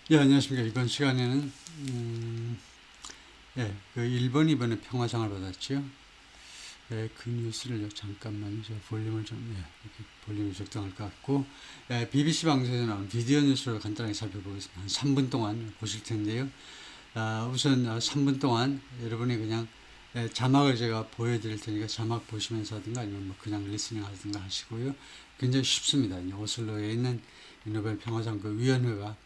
예, 안녕하십니까. 이번 시간에는 그 일본이 이번에 평화상을 받았죠. 예, 그 뉴스를 잠깐만요. 제가 볼륨을 좀 이렇게 볼륨이 적당할 것 같고, BBC 방송에서 나온 비디오 뉴스를 간단하게 살펴보겠습니다. 한 3분 동안 보실 텐데요. 우선 3분 동안 여러분이 그냥 자막을 제가 보여드릴 테니까 자막 보시면서 하든가 아니면 뭐 그냥 리스닝 하든가 하시고요. 굉장히 쉽습니다. 오슬로에 있는 노벨 평화상 그 위원회가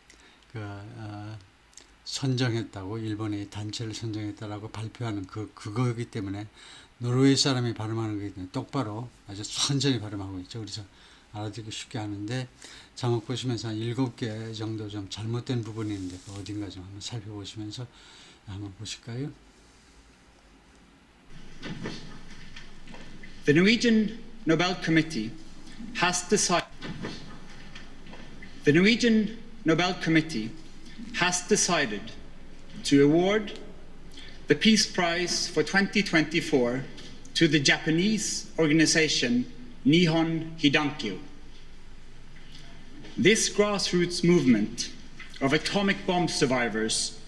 선정했다고, 일본의 단체를 선정했다라고 발표하는 그거이기 때문에 노르웨이 사람이 발음하는 거기 때문에 똑바로 아주 천천히 발음하고 있죠. 그래서 알아듣기 쉽게 하는데, 자막 보시면서 한 7개 정도 좀 잘못된 부분이 있는데 그 어딘가 좀 한번 살펴보시면서 한번 보실까요? The Norwegian Nobel Committee has decided The Norwegian Nobel Committee has decided to award the Peace Prize for 2024 to the Japanese organization Nihon Hidankyo. This grassroots movement of atomic bomb survivors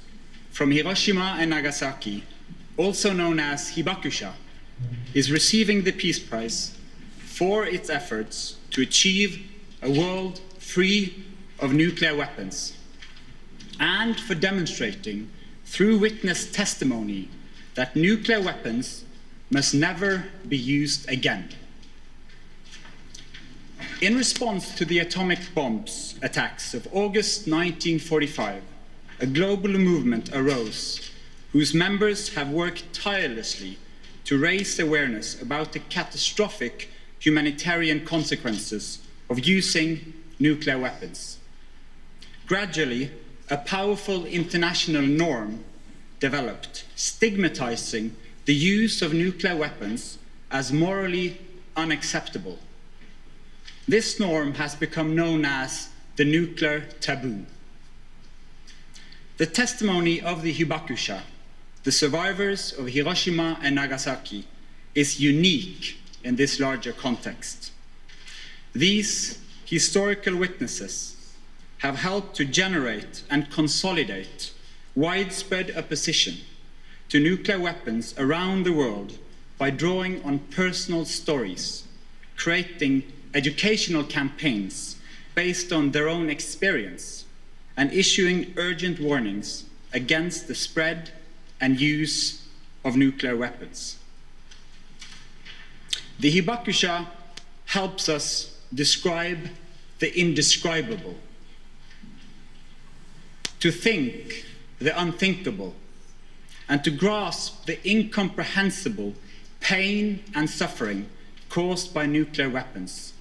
from Hiroshima and Nagasaki, also known as Hibakusha, is receiving the Peace Prize for its efforts to achieve a world free of nuclear weapons, and for demonstrating through witness testimony that nuclear weapons must never be used again. In response to the atomic bombs attacks of August 1945, a global movement arose whose members have worked tirelessly to raise awareness about the catastrophic humanitarian consequences of using nuclear weapons. Gradually, a powerful international norm developed, stigmatizing the use of nuclear weapons as morally unacceptable. This norm has become known as the nuclear taboo. The testimony of the Hibakusha, the survivors of Hiroshima and Nagasaki, is unique in this larger context. These historical witnesses have helped to generate and consolidate widespread opposition to nuclear weapons around the world by drawing on personal stories, creating educational campaigns based on their own experience, and issuing urgent warnings against the spread and use of nuclear weapons. The Hibakusha helps us describe the indescribable, to think the unthinkable, and to grasp the incomprehensible pain and suffering caused by nuclear weapons.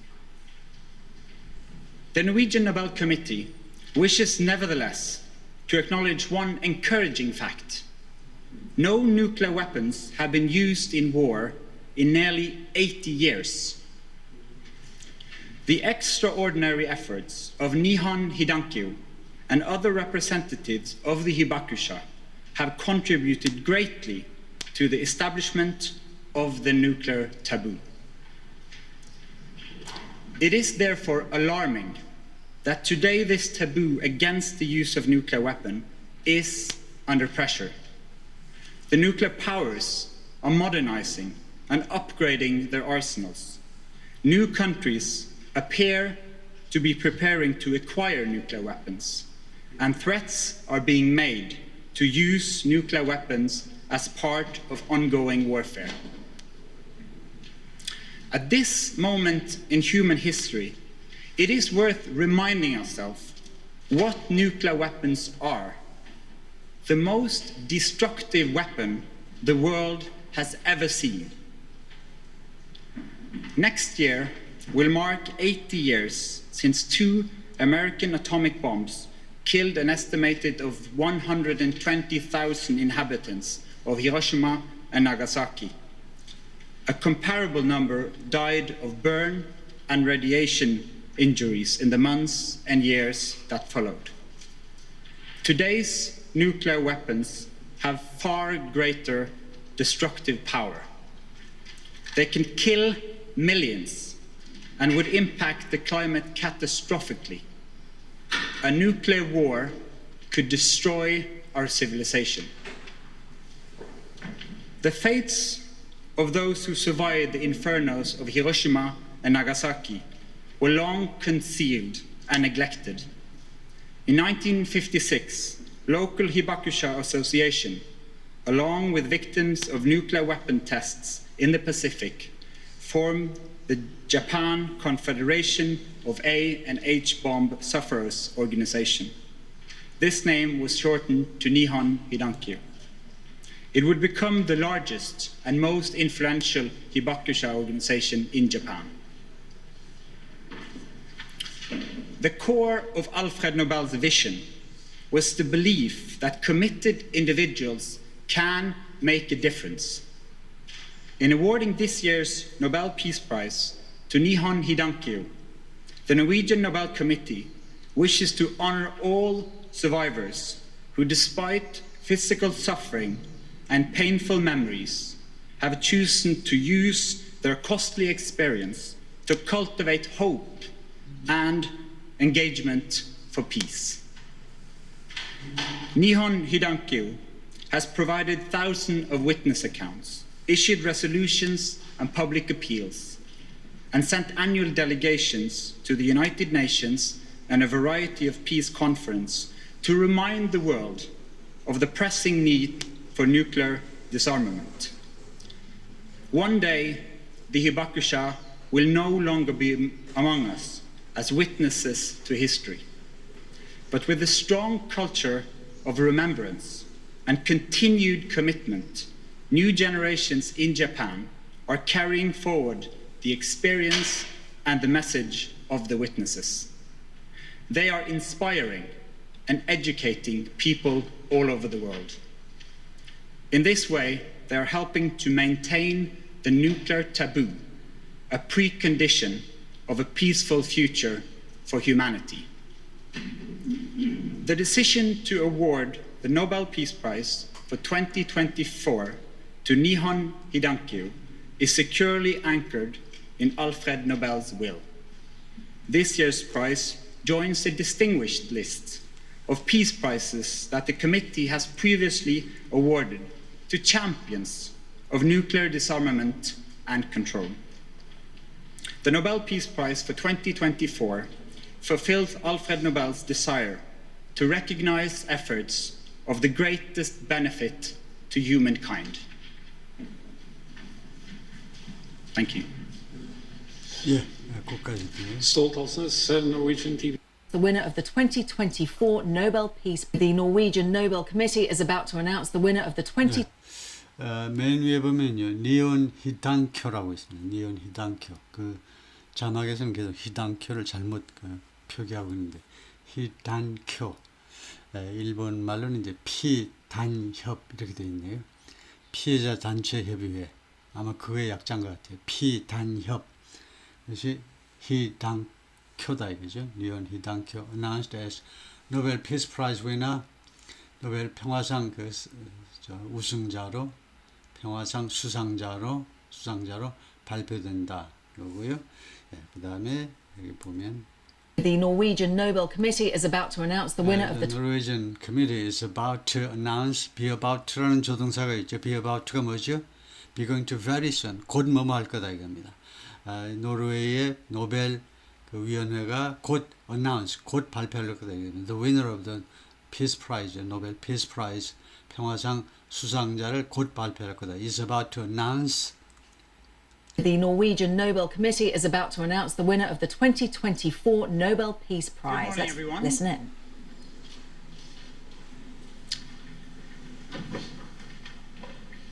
The Norwegian Nobel Committee wishes nevertheless to acknowledge one encouraging fact. No nuclear weapons have been used in war in nearly 80 years. The extraordinary efforts of Nihon Hidankyo and other representatives of the Hibakusha have contributed greatly to the establishment of the nuclear taboo. It is therefore alarming that today this taboo against the use of nuclear weapon is under pressure. The nuclear powers are modernizing and upgrading their arsenals. New countries appear to be preparing to acquire nuclear weapons, and threats are being made to use nuclear weapons as part of ongoing warfare. At this moment in human history, it is worth reminding ourselves what nuclear weapons are. The most destructive weapon the world has ever seen. Next year will mark 80 years since 2 American atomic bombs killed an estimated of 120,000 inhabitants of Hiroshima and Nagasaki. A comparable number died of burn and radiation injuries in the months and years that followed. Today's nuclear weapons have far greater destructive power. They can kill millions and would impact the climate catastrophically. A nuclear war could destroy our civilization. The fates of those who survived the infernos of Hiroshima and Nagasaki were long concealed and neglected. In 1956, local Hibakusha Association, along with victims of nuclear weapon tests in the Pacific, formed the Japan Confederation of A and H Bomb Sufferers Organization. This name was shortened to Nihon Hidankyo. It would become the largest and most influential Hibakusha organization in Japan. The core of Alfred Nobel's vision was the belief that committed individuals can make a difference. In awarding this year's Nobel Peace Prize to Nihon Hidankyo, the Norwegian Nobel Committee wishes to honor all survivors who, despite physical suffering and painful memories, have chosen to use their costly experience to cultivate hope and engagement for peace. Nihon Hidankyo has provided thousands of witness accounts, issued resolutions and public appeals, and sent annual delegations to the United Nations and a variety of peace conferences to remind the world of the pressing need for nuclear disarmament. One day, the Hibakusha will no longer be among us as witnesses to history, but with a strong culture of remembrance and continued commitment, new generations in Japan are carrying forward the experience and the message of the witnesses. They are inspiring and educating people all over the world. In this way, they are helping to maintain the nuclear taboo, a precondition of a peaceful future for humanity. The decision to award the Nobel Peace Prize for 2024 to Nihon Hidankyo is securely anchored in Alfred Nobel's will. This year's prize joins a distinguished list of peace prizes that the committee has previously awarded to champions of nuclear disarmament and control. The Nobel Peace Prize for 2024 fulfills Alfred Nobel's desire to recognize efforts of the greatest benefit to humankind. Thank you. 예, 그까지도. Stoltalsnes, Norwegian TV. The winner of the 2024 Nobel Peace. The Norwegian Nobel Committee is about to announce the winner of the 20. 맨 위에 보면요, 니온 히단쿄라고 있습니다. 니온 히단쿄. 그 자막에서는 계속 히단쿄를 잘못 표기하고 있는데 히단쿄. 일본 말로는 이제 피단협 이렇게 되어 있네요. 피해자 단체 협의회. 아마 그거의 약자인 것 같아요. 피단협. 그것이 히단쿄다 이거죠. 니온 히단쿄 announced as Nobel Peace Prize winner. 노벨 평화상 우승자로 평화상 수상자로 발표된다. 그러고요. 예, 그다음에 여기 보면 The Norwegian Nobel Committee is about to announce the winner of the. The Norwegian Committee is about to announce. Be about to라는 조동사가 있죠. Be about to가 뭐죠? Be going to very soon. 곧 뭐뭐 할 거다 이겁니다. 노르웨이의 노벨 그 위원회가 곧 announce, 곧 발표할 거다 이겁니다. The winner of the Peace Prize, 노벨 Peace Prize 평화상 수상자를 곧 발표할 거다. Is about to announce. The Norwegian Nobel Committee is about to announce the winner of the 2024 Nobel Peace Prize. morning, Let's everyone. listen in.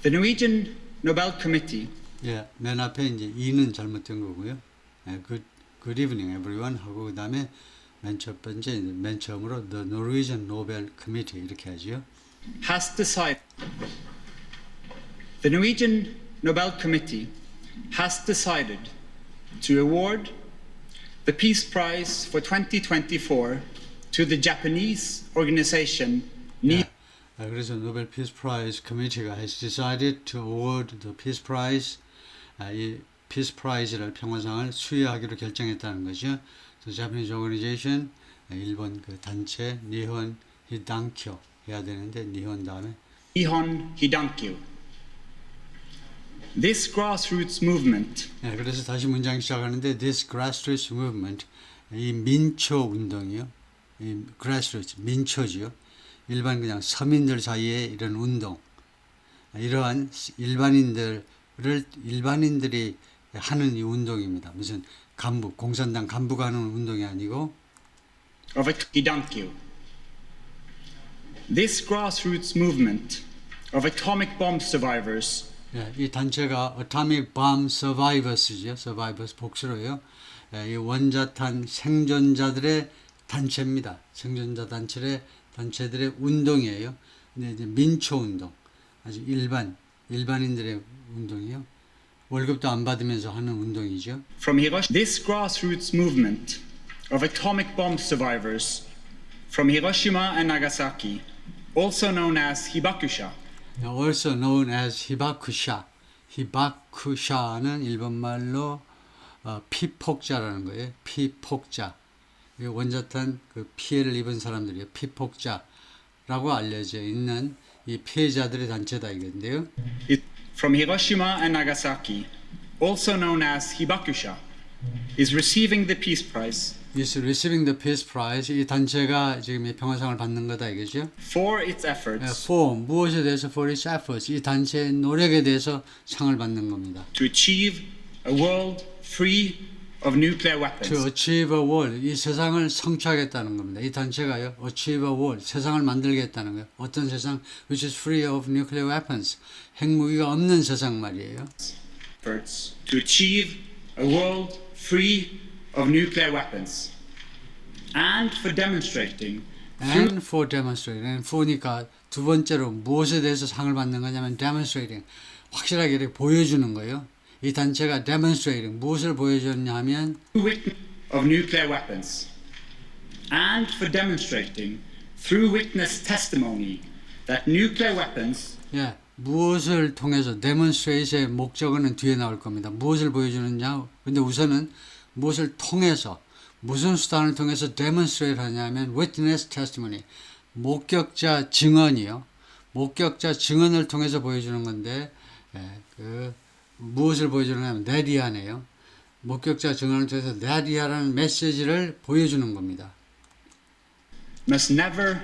The Norwegian Nobel Committee 예, 맨 앞에 이제 이는 잘못된 거고요. 예, good evening everyone 하고 그다음에 맨 첫 번째 맨 처음으로 The Norwegian Nobel Committee 이렇게 하죠. has decided. The Norwegian Nobel Committee has decided to award the Peace Prize for 2024 to the Japanese organization 예, 그래서 노벨 피스 프라이즈 커미티가 has decided to award the Peace Prize. 이 피스 프라이즈를 평화상을 수여하기로 결정했다는 거죠. The Japanese organization 일본 그 단체 니혼 히단키오 해야 되는데 니혼 다음에 Nihon Hidankyo. This grassroots movement 네, 그래서 다시 문장 시작하는데 this grassroots movement 이 민초 운동이요. 이 grassroots 민초지요. 일반 그냥 서민들 사이에 이런 운동 이러한 일반인들이 하는 이 운동입니다. 무슨 간부 공산당 간부가 하는 운동이 아니고 of Hidankyo. This grassroots movement of atomic bomb survivors 예, 이 단체가 Atomic Bomb Survivors죠. Survivors 복수로요. 예, 이 원자탄 생존자들의 단체입니다. 생존자 단체들의 운동이에요. 근데 이제 민초 운동, 아주 일반인들의 운동이요. 월급도 안 받으면서 하는 운동이죠. from Hiroshima. This grassroots movement of atomic bomb survivors from Hiroshima and Nagasaki, also known as Hibakusha, Also known as 히바쿠샤. 히바쿠샤는 일본말로 피폭자라는 거예요. 피폭자. 원자탄 그 피해를 입은 사람들이요. 피폭자라고 알려져 있는 이 피해자들의 단체다 이건데요. from Hiroshima and Nagasaki, also known as Hibakusha, is receiving the Peace Prize is receiving the Peace Prize. 이 단체가 지금 이 평화상을 받는 거다 이거죠. for its efforts For 무엇에 대해서 for its efforts 이 단체의 노력에 대해서 상을 받는 겁니다. to achieve a world free of nuclear To weapons. achieve a world 이 세상을 성취하겠다는 겁니다. 이 단체가요. Achieve a world 세상을 만들겠다는 거예요. 어떤 세상? Which is free of nuclear weapons 핵무기가 없는 세상 말이에요. Efforts to achieve a world free of nuclear weapons, and for demonstrating And for demonstrating. And for니까 두 번째로 무엇에 대해서 상을 받는 거냐면 demonstrating. 확실하게 이렇게 보여주는 거예요. 이 단체가 demonstrating. 무엇을 보여줬냐 하면 witness of nuclear weapons, and for demonstrating through witness testimony that nuclear weapons 예, 무엇을 통해서 demonstrate의 목적어는 뒤에 나올 겁니다. 무엇을 보여주느냐. 근데 우선은 무엇을 통해서 무슨 수단을 통해서 demonstrate 하냐면 witness testimony. 목격자 증언이요. 목격자 증언을 통해서 보여주는 건데 그 무엇을 보여주느냐면 나디아네요. 목격자 증언을 통해서 나디아라는 메시지를 보여주는 겁니다. must never,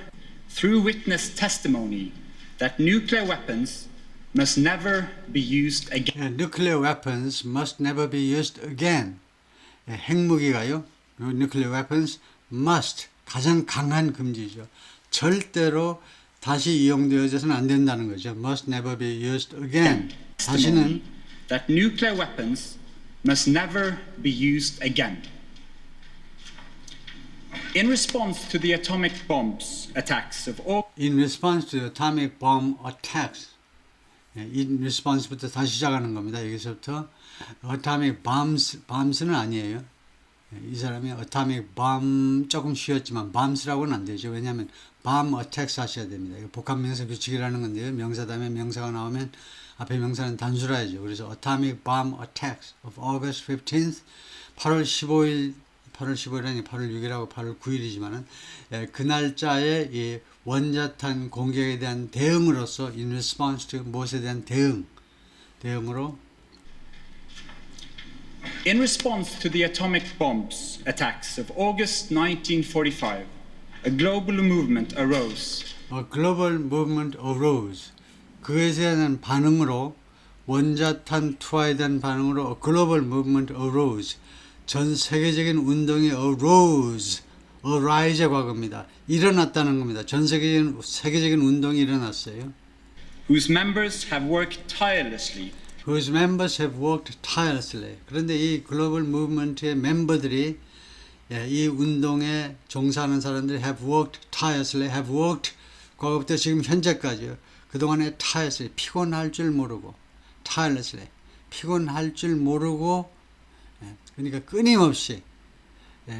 through witness testimony, that nuclear weapons must never be used again. Nuclear weapons must never be used again. 핵무기가요. Nuclear weapons must 가장 강한 금지죠. 절대로 다시 이용되어져서는 안 된다는 거죠. Must never be used again. 다시는 That nuclear weapons must never be used again. In response to the atomic bombs attacks of August in response to atomic bomb attacks. in response부터 다시 시작하는 겁니다. 여기서부터 atomic bombs는 아니에요. 이 사람이 atomic bomb 조금 쉬었지만 bombs라고는 안 되죠. 왜냐하면 bomb attacks 하셔야 됩니다. 이거 복합명사 규칙이라는 건데요. 명사 다음에 명사가 나오면 앞에 명사는 단수라야죠. 그래서 atomic bomb attacks of August 15th 8월 15일 8월 15일이 8월 6일하고 8월 9일이지만은 그 날짜에 이 원자탄 공격에 대한 대응으로서 in response to 무엇에 대한 대응으로 In response to the atomic bombs attacks of August 1945, a global movement arose. A global movement arose. 그에 대한 반응으로 원자탄 투하에 대한 반응으로 a global movement arose. 전 세계적인 운동이 arise의 과거입니다. 일어났다는 겁니다. 전 세계적인 운동이 일어났어요. Whose members have worked tirelessly Whose members have worked tirelessly. 그런데 이 글로벌 무브먼트의 멤버들이 이 운동에 종사하는 사람들이 have worked tirelessly, have worked 과거부터 지금 현재까지요. 그동안에 tirelessly, 피곤할 줄 모르고 tirelessly, 피곤할 줄 모르고 그러니까 끊임없이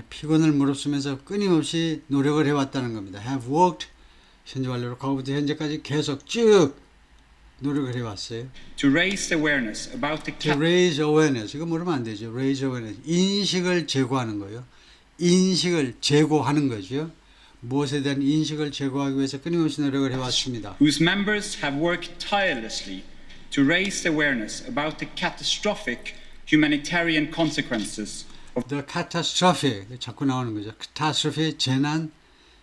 피곤을 무릅쓰면서 끊임없이 노력을 해왔다는 겁니다. have worked 현재 완료로 과거부터 현재까지 계속 쭉 노력을 해왔어요. to raise awareness about the To raise awareness. 이거 모르면 안 되죠. Raise awareness. 인식을 제고하는 거예요. 인식을 제고하는 거죠. 무엇에 대한 인식을 제고하기 위해서 끊임없이 노력을 해왔습니다. whose members have worked tirelessly to raise awareness about the catastrophic humanitarian consequences of The catastrophic 자꾸 나오는 거죠. catastrophe 재난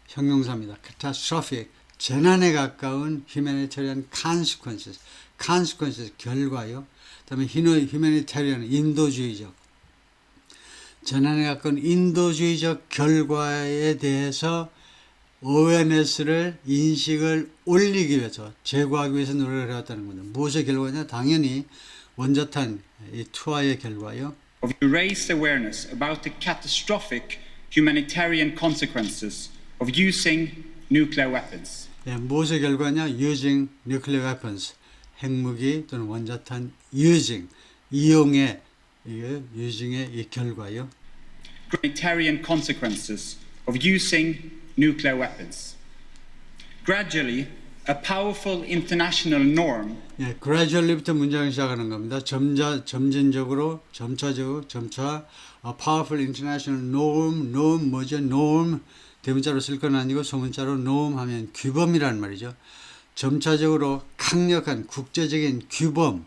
형용사입니다. catastrophic 재난에 가까운 humanitarian consequences 결과요. 그다음에 humanitarian 인도주의적 재난에 가까운 인도주의적 결과에 대해서 awareness를 인식을 올리기 위해서 제고하기 위해서 노력을 해왔다는 겁니다. 무엇의 결과냐? 당연히 원자탄 이 투하의 결과요. to raise awareness about the catastrophic humanitarian consequences of using nuclear weapons. 예, 무엇의 결과냐? using nuclear weapons 핵무기 또는 원자탄 이용의 using의 이 결과요. Humanitarian consequences of using nuclear weapons. Gradually, a powerful international norm 예, gradually부터 문장을 시작하는 겁니다. 점차적으로 a powerful international norm 뭐죠? norm 대문자로 쓸 건 아니고 소문자로 norm 하면 규범이라는 말이죠. 점차적으로 강력한 국제적인 규범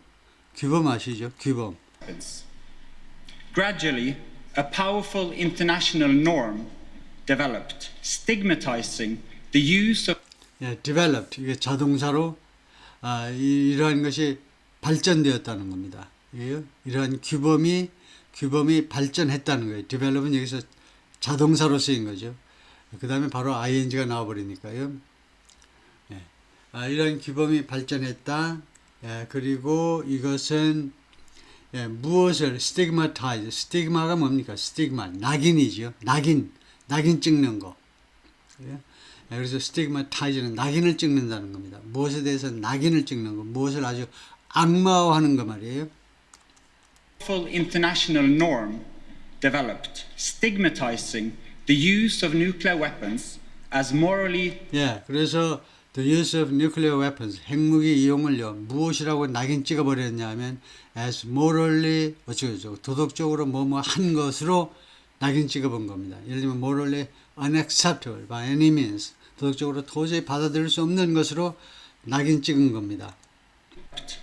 아시죠? 규범. weapons. Gradually, a powerful international norm developed, stigmatizing the use of 예, developed 이게 자동사로 이러한 것이 발전되었다는 겁니다. 이러한 규범이 발전했다는 거예요. develop은 여기서 자동사로 쓰인 거죠. 그 다음에 바로 ing가 나와버리니까요. 예, 이러한 규범이 발전했다. 예, 그리고 이것은 예, 무엇을 stigmatize, 스티그마가 뭡니까? 스티그마, 낙인이죠. 낙인 찍는 거. 예? 그래서 stigmatize는 낙인을 찍는다는 겁니다. 무엇에 대해서 낙인을 찍는 거, 무엇을 아주 악마화하는 거 말이에요. powerful international norm developed, stigmatizing the use of nuclear weapons as morally 예, 그래서 the use of nuclear weapons, 핵무기 이용을요, 무엇이라고 낙인 찍어버렸냐 하면 as morally, 어쩌고저쩌고, 도덕적으로 뭐뭐 한 것으로 낙인 찍어본 겁니다. 예를 들면 morally unacceptable by any means, 도덕적으로 도저히 받아들일 수 없는 것으로 낙인 찍은 겁니다.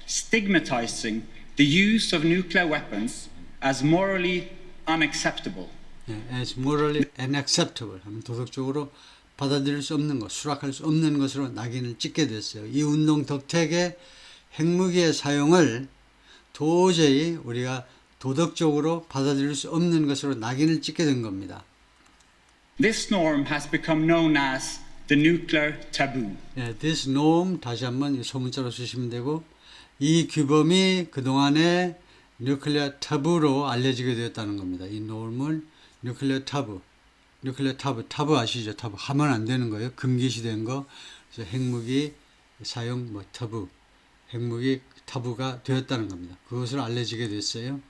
stigmatizing the use of nuclear weapons as morally unacceptable. 예, as morally unacceptable 하면 도덕적으로 받아들일 수 없는 것, 수락할 수 없는 것으로 낙인을 찍게 됐어요. 이 운동 덕택에 핵무기의 사용을 도저히 우리가 도덕적으로 받아들일 수 없는 것으로 낙인을 찍게 된 겁니다. This norm has become known as the nuclear taboo. 예, this norm 다시 한번 소문자로 쓰시면 되고 이 규범이 그동안에 nuclear tabu로 알려지게 되었다는 겁니다. 이 norm을 nuclear tabu 아시죠? 타부 하면 안 되는 거예요. 금기시된 거. 그래서 핵무기 사용 타부, 핵무기 타부가 되었다는 겁니다. 그것을 알려지게 됐어요.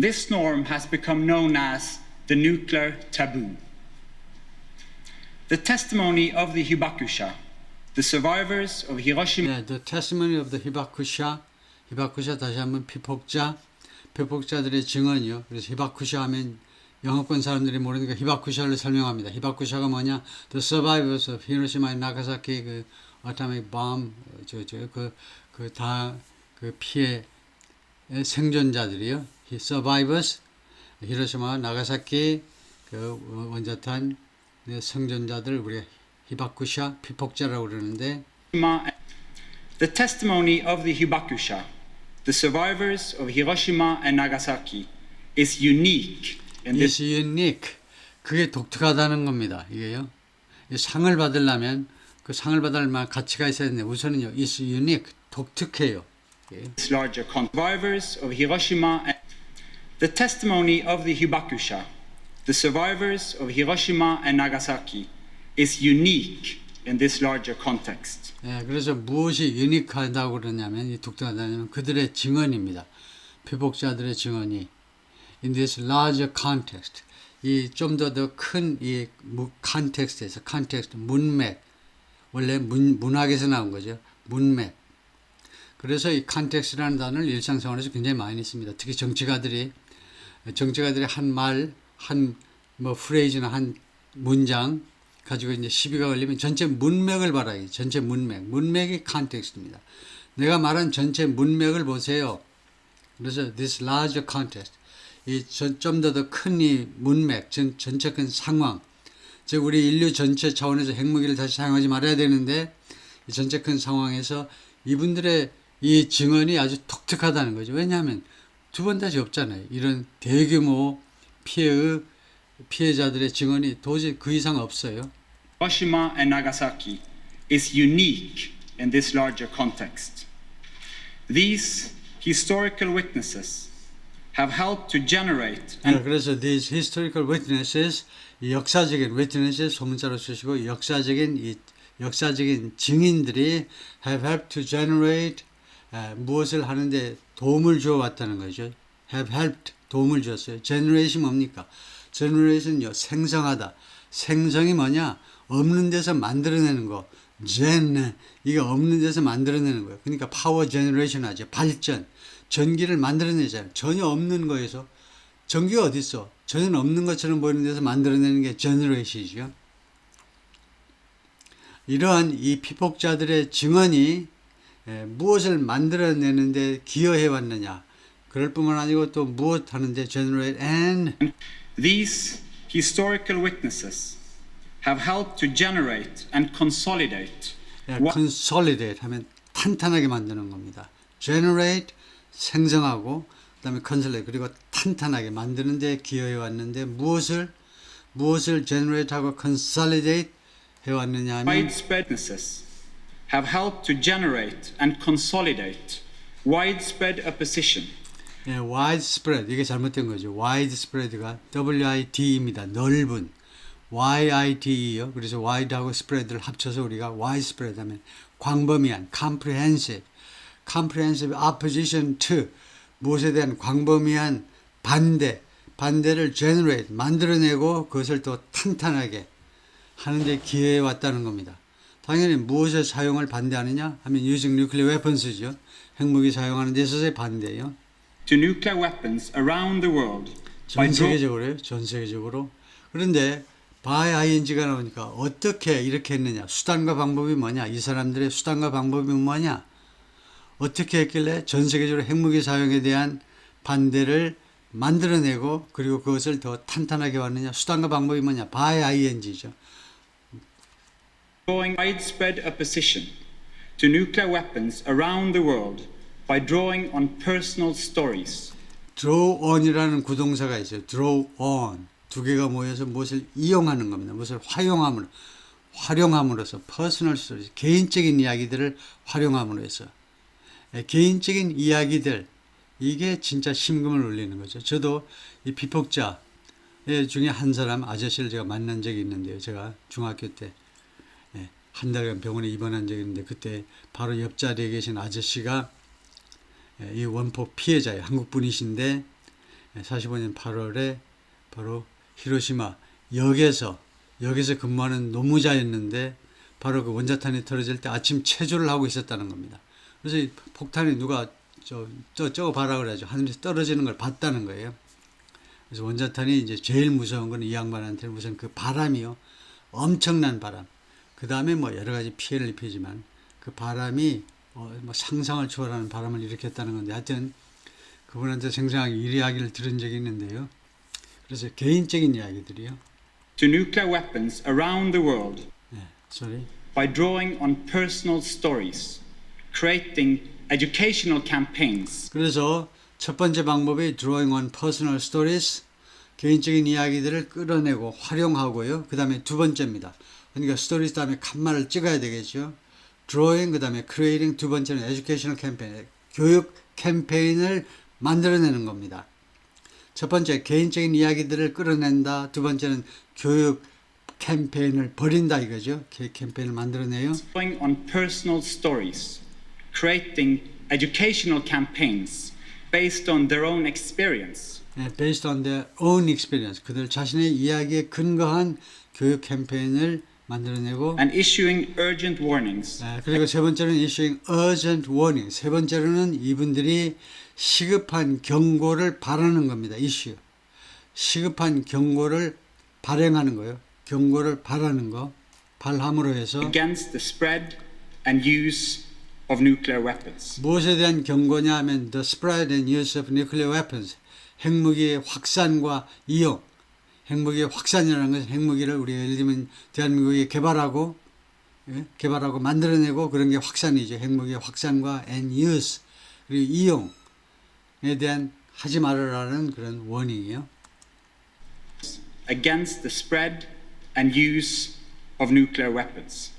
This norm has become known as the nuclear taboo. The testimony of the Hibakusha, the survivors of Hiroshima 네, the testimony of the 히바쿠샤 다시 한번 피폭자들의 증언이요. 그래서 히바쿠샤 하면 영어권 사람들이 모르니까 히바쿠샤를 설명합니다. 히바쿠샤가 뭐냐? The survivors of Hiroshima and Nagasaki 그 atomic bomb 그 피해 생존자들이요. survivors 히로시마 나가사키 그 원자탄 생존자들 우리 히바쿠샤 피폭자라고 그러는데 The testimony of the Hibakusha, the survivors of Hiroshima and Nagasaki, is unique in this. is unique. 그게 독특하다는 겁니다. 이게요. 이 상을 받으려면 그 상을 받을 만한 가치가 있어야 되는데 우선은요. is unique. 독특해요. 예. This larger survivors of Hiroshima and the testimony of the Hibakusha, the survivors of Hiroshima and Nagasaki, is unique in this larger context. 예, 그래서 무엇이 유니크하다고 그러냐면 이 독특하다면 그들의 증언입니다. 피폭자들의 증언이 in this larger context 이 좀 더 큰 이 컨텍스트에서 컨텍스트 문맥 원래 문학에서 나온 거죠. 문맥. 그래서 이 컨텍스트라는 단어를 일상생활에서 굉장히 많이 씁니다. 특히 정치가들이 한 말, 한 프레이즈나 한 문장 가지고 이제 시비가 걸리면 전체 문맥을 봐라. 전체 문맥이 컨텍스트입니다. 내가 말한 전체 문맥을 보세요. 그래서 this larger context, 이 좀 더 큰 이 문맥, 전체 큰 상황, 즉 우리 인류 전체 차원에서 핵무기를 다시 사용하지 말아야 되는데 이 전체 큰 상황에서 이분들의 이 증언이 아주 독특하다는 거죠. 왜냐하면 두 번 다시 없잖아요. 이런 대규모 피해자들의 증언이 도저히 그 이상 없어요. Hiroshima and Nagasaki is unique in this larger context. These historical witnesses have helped to generate and 그래서 these historical witnesses, 이 역사적인 witnesses 소문자로 쓰시고 역사적인 증인들이 have helped to generate 무엇을 하는데 도움을 주어 왔다는 거죠. have helped 도움을 주었어요. generate이 뭡니까? generate는요 생성하다. 생성이 뭐냐? 없는 데서 만들어내는 거. 이게 없는 데서 만들어내는 거예요. 그러니까 파워 제너레이션 하죠. 발전. 전기를 만들어내잖아요. 전혀 없는 거에서. 전기가 어디 있어? 전혀 없는 것처럼 보이는 데서 만들어내는 게 제너레이션이죠. 이러한 이 피폭자들의 증언이 무엇을 만들어내는데 기여해 왔느냐. 그럴 뿐만 아니고 또 무엇 하는데 generate and these historical witnesses have helped to generate and consolidate consolidate 하면 탄탄하게 만드는 겁니다. generate 생성하고 그다음에 consolidate 그리고 탄탄하게 만드는 데 기여해 왔는데 무엇을 generate하고 consolidate 해 왔느냐 하면 widespread witnesses have helped to generate and consolidate widespread opposition. widespread 이게 잘못된 거죠. widespread가 WID입니다. 넓은 YIDE요. 그래서 wide하고 spread를 합쳐서 우리가 widespread 하면 광범위한 comprehensive opposition to 무엇에 대한 광범위한 반대를 generate 만들어내고 그것을 또 탄탄하게 하는데 기여해 왔다는 겁니다. 당연히 무엇의 사용을 반대하느냐 하면 using nuclear weapons죠. 핵무기 사용하는 데 있어서의 반대예요. To nuclear weapons around the world. 전 세계적으로. 그런데 by ing가 나오니까 어떻게 이렇게 했느냐? 수단과 방법이 뭐냐? 이 사람들의 수단과 방법이 뭐냐? 어떻게 했길래 전 세계적으로 핵무기 사용에 대한 반대를 만들어내고 그리고 그것을 더 탄탄하게 왔느냐? 수단과 방법이 뭐냐? by ing죠. Drawing widespread opposition to nuclear weapons around the world by drawing on personal stories. draw on이라는 구동사가 있어요. draw on. 두 개가 모여서 무엇을 이용하는 겁니다. 무엇을 활용함으로써 personal stories, 개인적인 이야기들을 활용함으로써 개인적인 이야기들 이게 진짜 심금을 울리는 거죠. 저도 이 피폭자 중에 한 사람 아저씨를 제가 만난 적이 있는데요. 제가 중학교 때 한 달간 병원에 입원한 적이 있는데 그때 바로 옆자리에 계신 아저씨가 이 원폭 피해자예요. 한국 분이신데 45년 8월에 바로 히로시마 역에서 근무하는 노무자였는데 바로 그 원자탄이 떨어질 때 아침 체조를 하고 있었다는 겁니다. 그래서 이 폭탄이 누가 저거 봐라 그래야죠. 하늘에서 떨어지는 걸 봤다는 거예요. 그래서 원자탄이 이제 제일 무서운 건 이 양반한테는 우선 그 바람이요. 엄청난 바람. 그 다음에 뭐 여러 가지 피해를 입히지만 그 바람이 뭐 상상을 초월하는 바람을 일으켰다는 건데 하여튼 그분한테 생생하게 이 이야기를 들은 적이 있는데요. 그래서 개인적인 이야기들이요. To nuclear weapons around the world sorry. by drawing on personal stories, creating educational campaigns. 그래서 첫 번째 방법이 drawing on personal stories, 개인적인 이야기들을 끌어내고 활용하고요. 그 다음에 두 번째입니다. 그러니까 stories 다음에 칸말을 찍어야 되겠죠. drawing 그 다음에 creating 두 번째는 educational campaign, 교육 캠페인을 만들어내는 겁니다. 첫 번째 개인적인 이야기들을 끌어낸다. 두 번째는 교육 캠페인을 벌인다 이거죠. 캠페인을 만들어내요. Drawing on personal stories, creating educational campaigns based on their own experience. Based on their own experience. 그들 자신의 이야기에 근거한 교육 캠페인을 만들어내고 and issuing urgent warnings. 그리고 세 번째는 issuing urgent warning. 세 번째로는 이분들이 시급한 경고를 발하는 겁니다. issue. 시급한 경고를 발행하는 거예요. 경고를 발하는 거. 발함으로 해서 against the spread and use of nuclear weapons. 무엇에 대한 경고냐 하면 the spread and use of nuclear weapons, 핵무기의 확산과 이용. 핵무기의 확산이라는 것은 핵무기를 우리가 예를 들면 대한민국이 개발하고 만들어내고 그런 게 확산이죠. 핵무기의 확산과 and use, 그리고 이용에 대한 하지 말으라는 그런 원인이에요. Against the spread and use of nuclear weapons.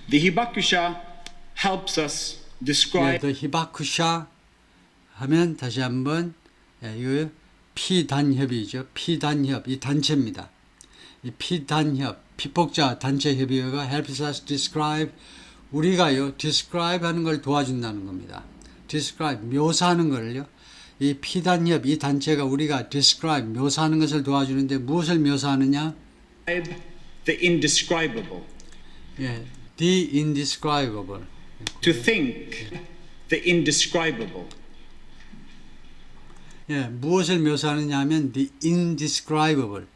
The Hibakusha helps us describe the 히바쿠샤 하면 다시 한번 이거 피단협이죠. 피단협, 이 단체입니다. 이 피단협, 피폭자 단체 협의회가 helps us describe, 우리가요 describe 하는 걸 도와준다는 겁니다. describe, 묘사하는 걸요. 이 피단협, 이 단체가 우리가 describe, 묘사하는 것을 도와주는데 무엇을 묘사하느냐? the indescribable. 예, the indescribable. To think the indescribable. 예, 무엇을 묘사하느냐 하면 the indescribable.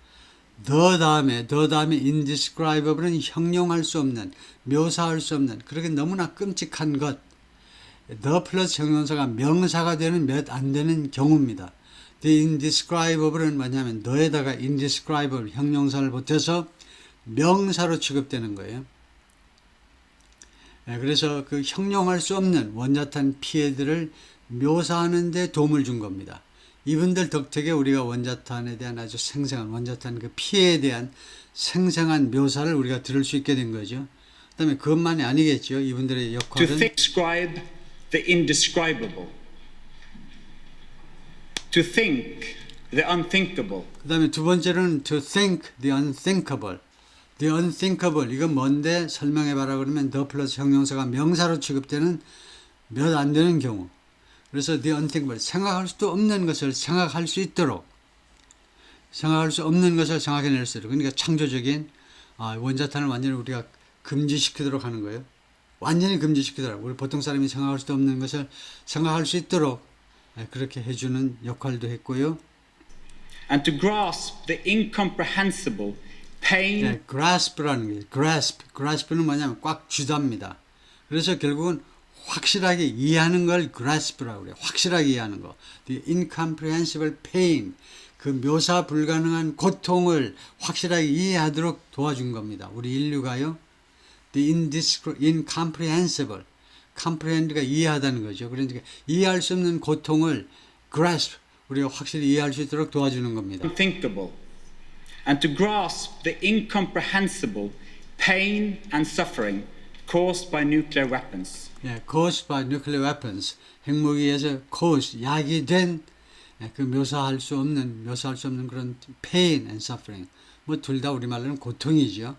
the 다음에 indescribable은 형용할 수 없는, 묘사할 수 없는, 그렇게 너무나 끔찍한 것. the 플러스 형용사가 명사가 되는 몇 안 되는 경우입니다. the indescribable은 뭐냐면 the에다가 indescribable 형용사를 보태서 명사로 취급되는 거예요. 예, 그래서 그 형용할 수 없는 원자탄 피해들을 묘사하는 데 도움을 준 겁니다. 이분들 덕택에 우리가 원자탄에 대한 아주 생생한 원자탄 그 피해에 대한 생생한 묘사를 우리가 들을 수 있게 된 거죠. 그 다음에 그것만이 아니겠죠. 이분들의 To 역할은 describe the indescribable. To think the unthinkable. 그 다음에 두 번째로는 to think the unthinkable. The unthinkable, 이건 뭔데 설명해봐라 그러면 the 플러스 형용사가 명사로 취급되는 몇 안 되는 경우. 그래서 the unthinkable, 생각할 수도 없는 것을 생각할 수 있도록, 생각할 수 없는 것을 생각해낼 수 있도록. 그러니까 창조적인 원자탄을 완전히 우리가 금지시키도록 하는 거예요. 완전히 금지시키도록. 우리 보통 사람이 생각할 수도 없는 것을 생각할 수 있도록 그렇게 해주는 역할도 했고요. And to grasp the incomprehensible pain. 네, grasp라는 게 grasp는 뭐냐면 꽉 쥐답니다. 그래서 결국은 확실하게 이해하는 걸 grasp라고 그래요. 확실하게 이해하는 거. The incomprehensible pain, 그 묘사 불가능한 고통을 확실하게 이해하도록 도와준 겁니다. 우리 인류가요. The incomprehensible, comprehend가 이해하다는 거죠. 그러니까 이해할 수 없는 고통을 grasp, 우리가 확실히 이해할 수 있도록 도와주는 겁니다. Unthinkable. And to grasp the incomprehensible pain and suffering caused by nuclear weapons. 예, caused by nuclear weapons, 핵무기에서 cause, 야기된 그 묘사할 수 없는 그런 pain and suffering. 뭐 둘 다 우리말로는 고통이죠.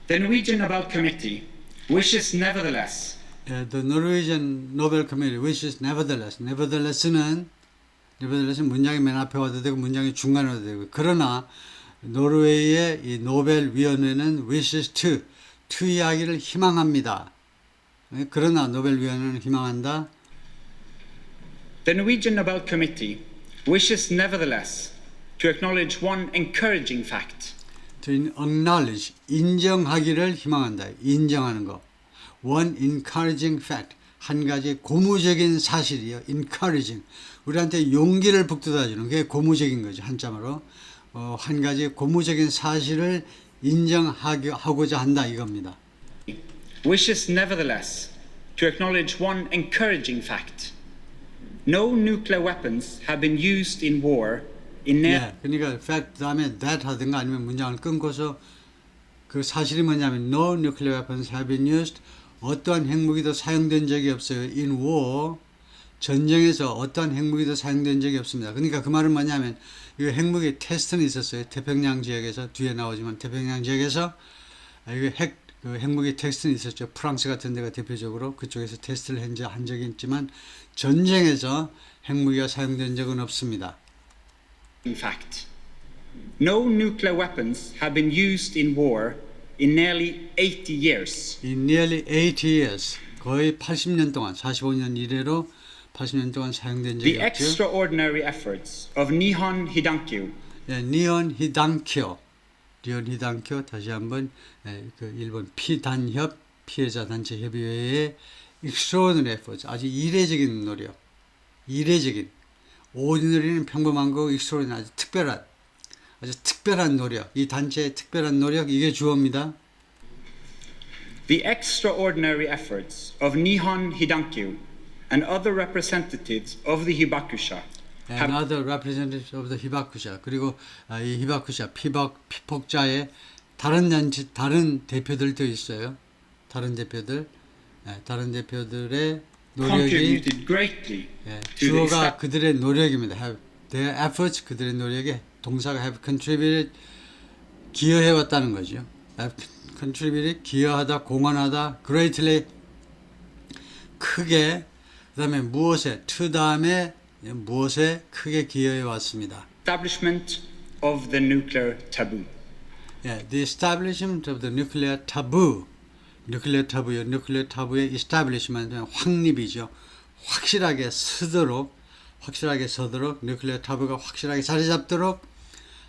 The Norwegian Nobel Committee wishes nevertheless 예, the Norwegian Nobel Committee wishes nevertheless는 문장이 맨 앞에 와도 되고 문장이 중간에 와도 되고, 그러나 노르웨이의 이 노벨 위원회는 wishes to 이야기를 희망합니다. 그러나 노벨 위원회는 희망한다. The Norwegian Nobel Committee wishes nevertheless to acknowledge one encouraging fact. To acknowledge, 인정하기를 희망한다. 인정하는 거. One encouraging fact, 한 가지 고무적인 사실이요. encouraging, 우리한테 용기를 북돋아주는 게 고무적인 거죠. 한자마로 한 가지 고무적인 사실을 인정하고자 한다 이겁니다. Wishes nevertheless to acknowledge one encouraging fact. No nuclear weapons have been used in war in 예, 그러니까 fact 다음에 that 하든가 아니면 문장을 끊고서 그 사실이 뭐냐면 no nuclear weapons have been used, 어떠한 핵무기도 사용된 적이 없어요. in war, 전쟁에서 어떠한 핵무기도 사용된 적이 없습니다. 그러니까 그 말은 뭐냐면 이 핵무기 테스트는 있었어요. 태평양 지역에서, 뒤에 나오지만 태평양 지역에서 핵무기 테스트는 있었죠. 프랑스 같은 데가 대표적으로 그쪽에서 테스트를 한 적이 있지만 전쟁에서 핵무기가 사용된 적은 없습니다. fact. No nuclear weapons have been used in war in nearly 80 years. In nearly 80 years, 거의 80년 동안, 45년 이래로 80년 동안 사용된 적이 The 없죠. extraordinary efforts of Nihon Hidankyu 예, 니온 히당키오. 니온 히당키오 다시 한번 그 일본 피단협 피해자 단체 협의회의 extraordinary efforts 아주 이례적인 노력, 이례적인 ordinary는 평범한 거, extraordinary 아주 특별한 노력, 이 단체의 특별한 노력 이게 주어입니다. The extraordinary efforts of Nihon Hidankyo and other representatives of the Hibakusha And other representatives of the 히바쿠샤 그리고 이 히바쿠샤 피폭자의 다른 단체 다른 대표들도 있어요. 다른 대표들의 노력이 contributed greatly to the 주어가 그들의 노력입니다. Have their efforts 그들의 노력에 동사가 have contributed 기여해 왔다는 거죠. Have contributed 기여하다 공헌하다 greatly 크게 그다음에 무엇에 to 다음에 무엇에 크게 기여해 왔습니다. establishment of the nuclear taboo. 예, the establishment of the nuclear taboo. nuclear tabu요. nuclear tabu의 establishment 확립이죠. 확실하게 서도록 nuclear tabu가 확실하게 자리 잡도록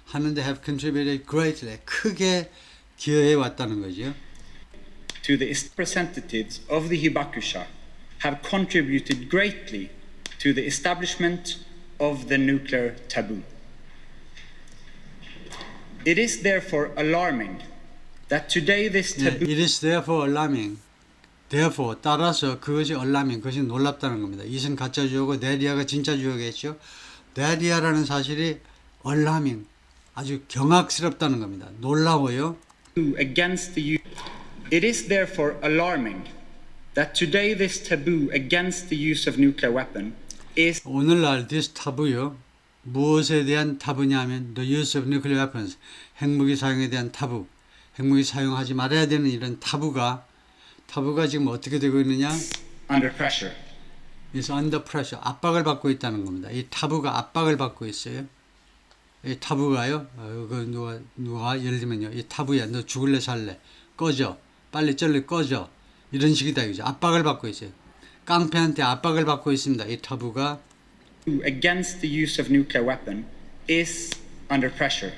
하는데 have contributed greatly 크게 기여해 왔다는 거죠. To the representatives of the Hibakusha have contributed greatly to the establishment of the nuclear taboo. It is therefore alarming that today this taboo It is therefore alarming. Therefore 따라서 그것이 alarming, 그것이 놀랍다는 겁니다. 이는 가짜 주어고 네리아가 진짜 주어겠죠. 네리아라는 사실이 alarming, 아주 경악스럽다는 겁니다. 놀라워요. against the use. It is therefore alarming that today this taboo against the use of nuclear weapon is 오늘날 this 타부요. 무엇에 대한 타부냐 하면 the use of nuclear weapons, 핵무기 사용에 대한 타부. 핵무기 사용하지 말아야 되는 이런 타부가 지금 어떻게 되고 있느냐? under pressure. is under pressure. 압박을 받고 있다는 겁니다. 이 타부가 압박을 받고 있어요. 이 타부가요. 그 누가 예를 들면요. 이 타부야. 너 죽을래 살래? 꺼져. 빨리 꺼져. 이런 식이다 이거죠. 압박을 받고 있어요. 깡패한테 압박을 받고 있습니다. 이 타부가 Against the use of nuclear weapon is under pressure.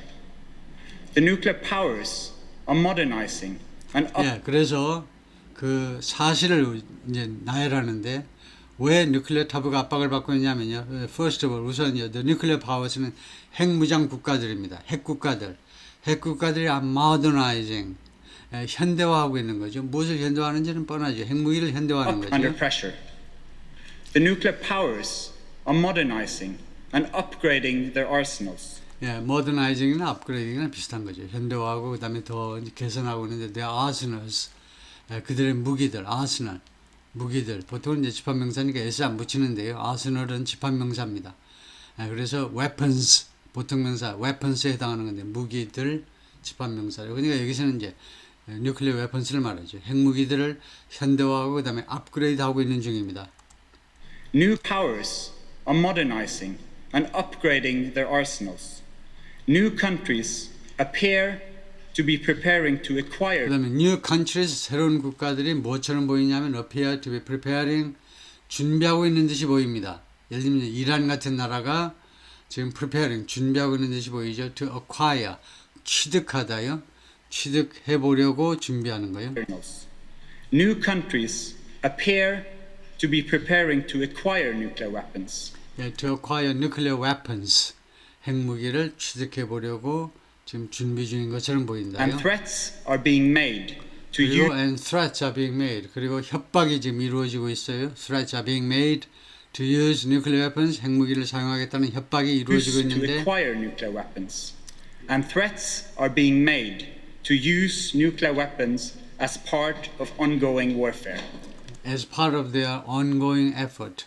The nuclear powers are modernizing and 예, 그래서 그 사실을 이제 나열하는데 왜 뉴클리어 타부가 압박을 받고 있냐면요. First of all, 우선요. The nuclear powers는 핵무장 국가들입니다. 핵국가들이 are modernizing. 현대화하고 있는 거죠. 무엇을 현대화하는지는 뻔하죠. 핵무기를 현대화하는 up under 거죠. pressure. The nuclear powers are modernizing and upgrading their arsenals. 예, modernizing이나 upgrading이나 비슷한 거죠. 현대화하고 그다음에 더 개선하고 있는데 their arsenals. 그들의 무기들, 무기들. 보통은 이제 집합명사니까 S 안 붙이는데요. arsenal은 집합명사입니다. 그래서 weapons, 보통명사, weapons에 해당하는 건데 무기들, 집합명사예요. 그러니까 여기서는 이제 nuclear weapons를 말하죠. 핵무기들을 현대화하고 그다음에 업그레이드하고 있는 중입니다. New powers are modernizing and upgrading their arsenals. New countries appear to be preparing to acquire. 그다음에 new countries 새로운 국가들이 뭐처럼 보이냐면 appear to be preparing 준비하고 있는 듯이 보입니다. 예를 들면 이란 같은 나라가 지금 preparing 준비하고 있는 듯이 보이죠. to acquire 취득하다요. 취득해 보려고 준비하는 거예요. New countries appear to be preparing to acquire nuclear weapons. 예, to acquire nuclear weapons 핵무기를 취득해 보려고 지금 준비 중인 것처럼 보인다요. And threats are being made to 그리고 use and threats are being made. 그리고 협박이 지금 이루어지고 있어요. Threats are being made to use nuclear weapons. 핵무기를 사용하겠다는 협박이 이루어지고 to 있는데 acquire nuclear weapons. And threats are being made to use nuclear weapons as part of ongoing warfare. as part of their ongoing effort.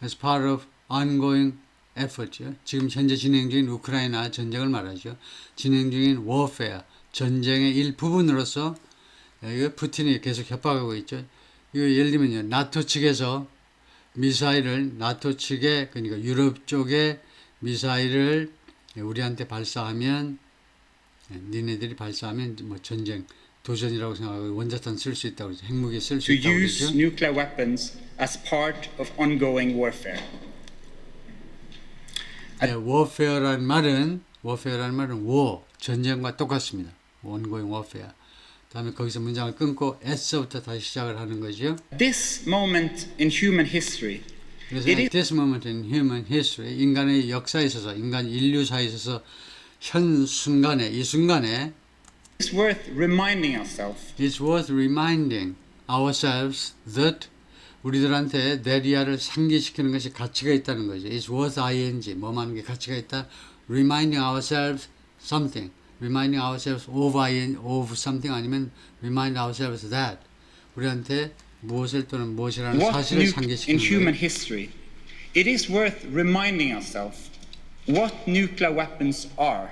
as part of ongoing effort요. 지금 현재 진행 중인 우크라이나 전쟁을 말하죠. 진행 중인 warfare, 전쟁의 일부분으로서 이거 푸틴이 계속 협박하고 있죠. 이거 예를 들면요. 나토 측에서 미사일을 나토 측에 그러니까 유럽 쪽에 미사일을 우리한테 발사하면 니네들이 발사하면 뭐 전쟁 도전이라고 생각하고 원자탄 쓸 수 있다고 그러죠. 핵무기 쓸 수 To 있다고 use 그러죠. nuclear weapons as part of ongoing warfare. warfare란 말은 warfare라는 말은 war, 전쟁과 똑같습니다. ongoing warfare. 다음에 거기서 문장을 끊고 at서부터 다시 시작을 하는 거죠. This moment in human history, 그래서 it at this moment in human history, 인간의 역사에 있어서, 인간 인류사에 있어서 현 순간에, 이 순간에 is worth reminding ourselves it's worth reminding ourselves that 우리들한테 내리아를 상기시키는 것이 가치가 있다는 거죠. It's worth ing, 뭐만 게 가치가 있다. Reminding ourselves something. Reminding ourselves of something 아니면 remind ourselves that. 우리한테 무엇을 또는 무엇이라는 what 사실을 in 상기시키는 human 거예요. history. It is worth reminding ourselves what nuclear weapons are.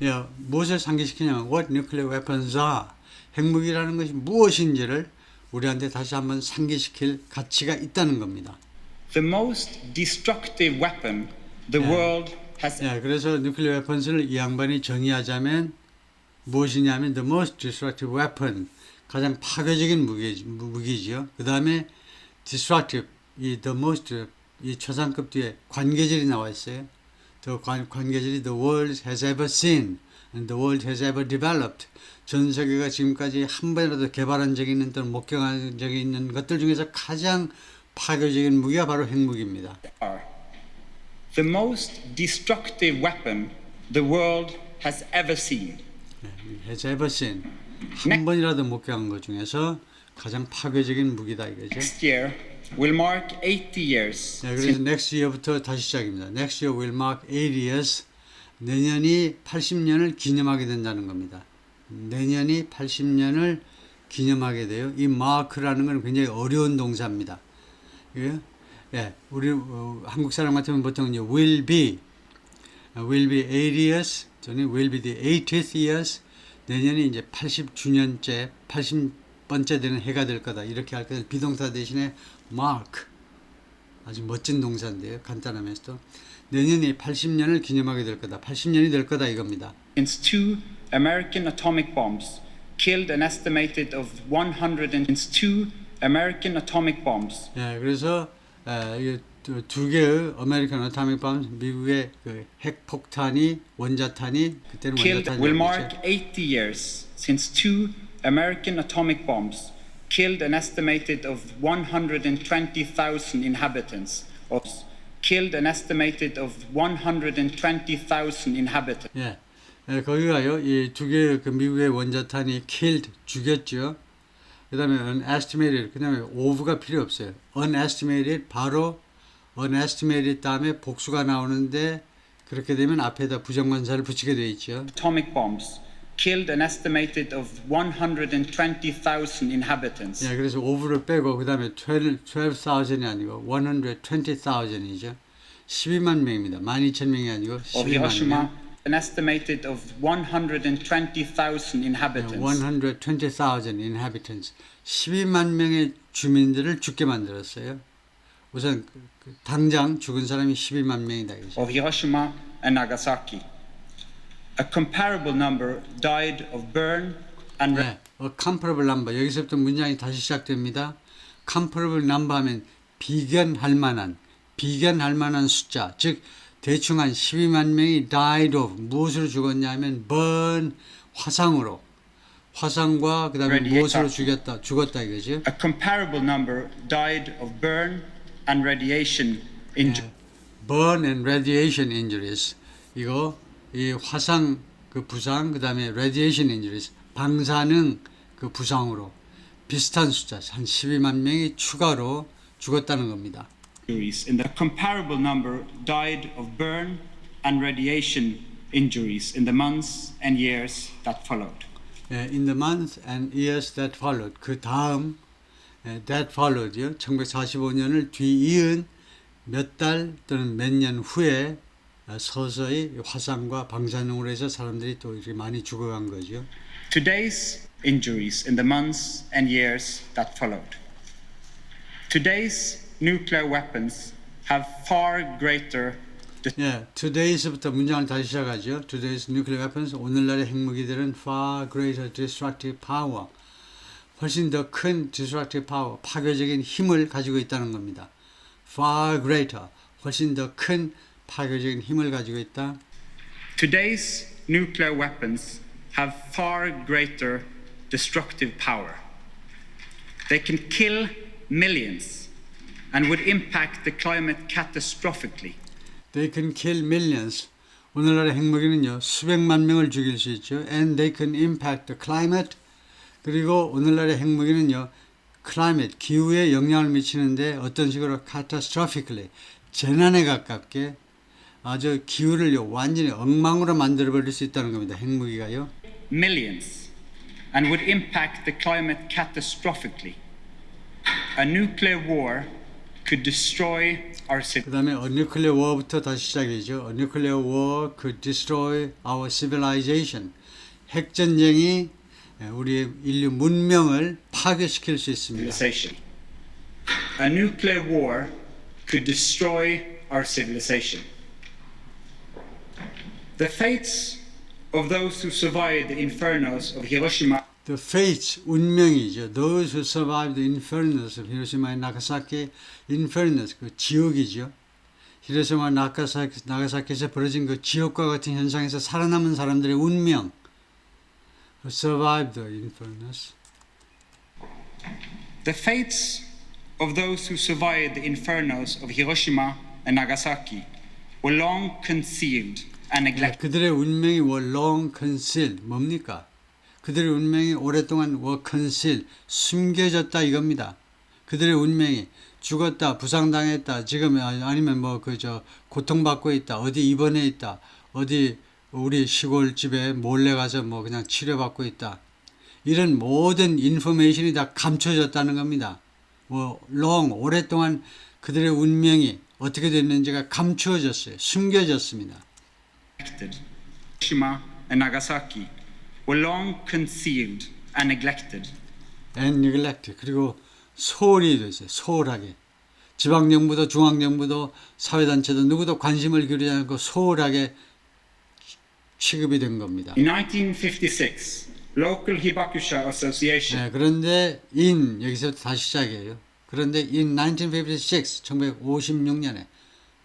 예, 무엇을 상기시키냐면 what nuclear weapons are. 핵무기라는 것이 무엇인지를 우리한테 다시 한번 상기시킬 가치가 있다는 겁니다. The most destructive weapon the world has 예, 그래서 nuclear weapons를 이 양반이 정의하자면 무엇이냐면 the most destructive weapon, 가장 파괴적인 무기지요. 그 다음에 destructive, 이 the most, 이 초상급 뒤에 관계절이 나와 있어요. 더 관계절이 the world has ever seen and the world has ever developed. 전 세계가 지금까지 한 번이라도 개발한 적이 있는 또는 목격한 적이 있는 것들 중에서 가장 파괴적인 무기가 바로 핵무기입니다. are. The most destructive weapon the world has ever seen. has ever seen. 한 번이라도 목격한 것 중에서 가장 파괴적인 무기다 이거죠. Next year will mark 80 years 네, 그래서 next year부터 다시 시작입니다. Next year will mark 80 years. 내년이 80년을 기념하게 된다는 겁니다. 내년이 80년을 기념하게 돼요. 이 mark라는 건 굉장히 어려운 동사입니다. 예, 우리 한국 사람 같으면 보통 이제 will be 80 years, 저는 will be the 80th years. 내년이 이제 80주년째, 80번째 되는 해가 될 거다. 이렇게 할 거다. 비동사 대신에 mark. 아주 멋진 동사인데요. 간단하면서도. 내년이 80년을 기념하게 될 거다. 80년이 될 거다 이겁니다. since two American atomic bombs killed an estimated of 100 and since two American atomic bombs 예, 그래서 두 개의 아메리칸 어토믹 bomb, 미국의 그 핵폭탄이 원자탄이 그때는 killed 원자탄이 will mark 80 years since two American atomic bombs killed an estimated of 120,000 inhabitants of killed an estimated of 120,000 inhabitants. 예, 거기가요. 이 두 개의 그 미국의 원자탄이 killed 죽였죠. 그다음에 unestimated, 그다음에 of가 필요 없어요. unestimated 바로 unestimated 다음에 복수가 나오는데 그렇게 되면 앞에다 부정관사를 붙이게 돼 있죠. Atomic bombs killed an estimated of 120,000 inhabitants. 예, 그래서 of를 빼고 그다음에 12,000이 아니고 120,000이죠. 12만 명입니다. 12,000명이 아니고 Of 12만 Hiroshima, 명. an estimated of 120,000 inhabitants. 120,000 inhabitants. 12만 명의 주민들을 죽게 만들었어요. 우선 당장 죽은 사람이 12만 명이다. Of Hiroshima and Nagasaki. A comparable number died of burn and 네, comparable number. 여기서부터 문장이 다시 시작됩니다. comparable number 하면 비견할 만한 숫자. 즉 대충 한 12만 명이 died of 무엇으로 죽었냐면 burn 화상으로. 화상과 그다음에 무엇으로 죽었다 이거죠. a comparable number died of burn and radiation injury. burn and radiation injuries. 이거 이 화상 그 부상 그다음에 radiation injuries 방사능 그 부상으로 비슷한 숫자 한 12만 명이 추가로 죽었다는 겁니다. Injuries. And the comparable number died of burn and radiation injuries in the months and years that followed. In the months and years that followed. 그 다음 that followed요. 1945년을 뒤이은 몇 달 또는 몇 년 후에 서서히 화상과 방사능으로 해서 사람들이 또 이렇게 많이 죽어간 거죠. Today's injuries in the months and years that followed. Today's nuclear weapons have far greater 예, today's부터 문장을 다시 시작하죠. Today's nuclear weapons, 오늘날의 핵무기들은 far greater destructive power, 훨씬 더 큰 destructive power, 파괴적인 힘을 가지고 있다는 겁니다. Far greater, 훨씬 더 큰 파괴적인 힘을 가지고 있다. Today's nuclear weapons have far greater destructive power. They can kill millions and would impact the climate catastrophically. They can kill millions. 오늘날의 핵무기는요, 수백만 명을 죽일 수 있죠. And they can impact the climate. 그리고 오늘날의 핵무기는요, climate, 기후에 영향을 미치는데 어떤 식으로 catastrophically, 재난에 가깝게 아주 기후를요, 완전히 엉망으로 만들어버릴 수 있다는 겁니다. 핵무기가요. Millions and would impact the climate catastrophically. A nuclear war could destroy our 그 civilization. 다음에 a nuclear war부터 다시 시작이죠. A nuclear war could destroy our civilization. 핵전쟁이 우리 인류 문명을 파괴시킬 수 있습니다. A nuclear war could destroy our civilization. The fates of those who survived the infernos of Hiroshima The fates, 운명이죠. Those who survived the infernos of Hiroshima and Nagasaki. Infernos, 그 지옥이죠. 히로시마 나가사키에서 벌어진 그 지옥과 같은 현상에서 살아남은 사람들의 운명. Who survived the infernos. The fates of those who survived the infernos of Hiroshima and Nagasaki were long concealed and neglected. 그들의 운명이 were long concealed. 뭡니까? 그들의 운명이 오랫동안 were concealed. 숨겨졌다 이겁니다. 그들의 운명이 죽었다, 부상당했다, 지금 아니면 뭐 고통받고 있다, 어디 입원해 있다, 어디 우리 시골집에 몰래 가서 뭐 그냥 치료받고 있다. 이런 모든 인포메이션이 다 감춰졌다는 겁니다. long, 오랫동안 그들의 운명이 어떻게 됐는지가 감추어졌어요. 숨겨졌습니다. Hiroshima and Nagasaki were long concealed and neglected. and neglected. 그리고 소홀히 됐어요. 소홀하게. 지방정부도 중앙정부도 사회단체도 누구도 관심을 기울이지 않고 소홀하게 취급이 된 겁니다. In 1956, local Hibakusha Association 네, 그런데 여기서 다시 시작이에요. 그런데 in 1956, 1956년에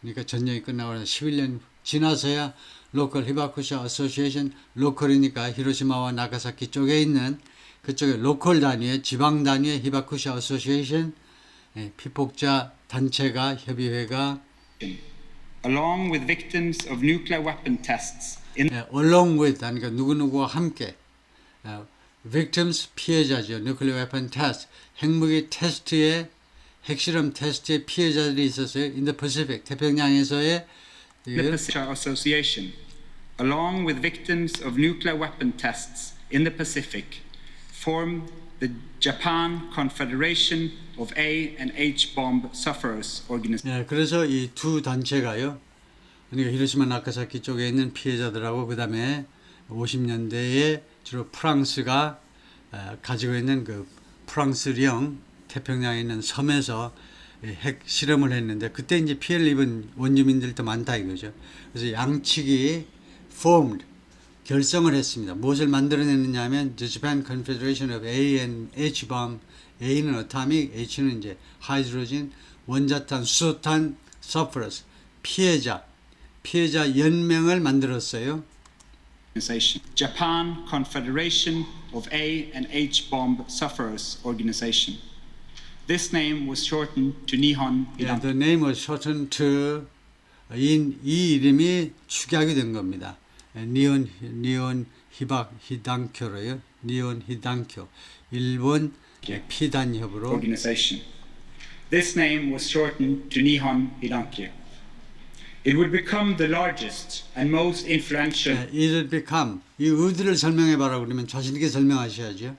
그러니까 전쟁이 끝나고 11년 지나서야 local Hibakusha Association, 로컬이니까 히로시마와 나가사키 쪽에 있는 그쪽에 로컬 단위의 지방 단위의 히바쿠샤 어소시에이션 피폭자 단체가 협의회가 along with victims of nuclear weapon tests in along with 그러니까 누구누구와 함께 victims pi해자죠. nuclear weapon test 핵무기 테스트에 핵실험 테스트의 피해자들이 있었어요. in the Pacific 태평양에서의 the Pacific Association, along with victims of nuclear weapon tests in the Pacific, formed the Japan Confederation of A and H bomb sufferers organization. 그래서 이 두 단체가요. 그러니까 히로시마 나가사키 쪽에 있는 피해자들하고 그다음에 50년대에 주로 프랑스가 가지고 있는 그 프랑스령 태평양에 있는 섬에서 핵 실험을 했는데 그때 이제 피해를 입은 원주민들도 많다 이거죠. 그래서 양측이 formed 결성을 했습니다. 무엇을 만들어냈느냐 하면 The Japan Confederation of A and H bomb. A는 atomic, H는 이제 하이드로진, 원자탄, 수소탄, sufferers, 피해자 연맹을 만들었어요. Japan Confederation of A and H bomb sufferers organization. This name was shortened to Nihon Yeah, Hidan. the name was shortened to 이 이름이 축약이 된 겁니다. 니온 히단쿄로요. 니온 히단쿄. 일본 피단협으로. Organization. This name was shortened to Nihon Hidankyo. It would become the largest and most influential. It would become 이 의도를 설명해 봐라 그러면 자신 있게 설명하셔야죠.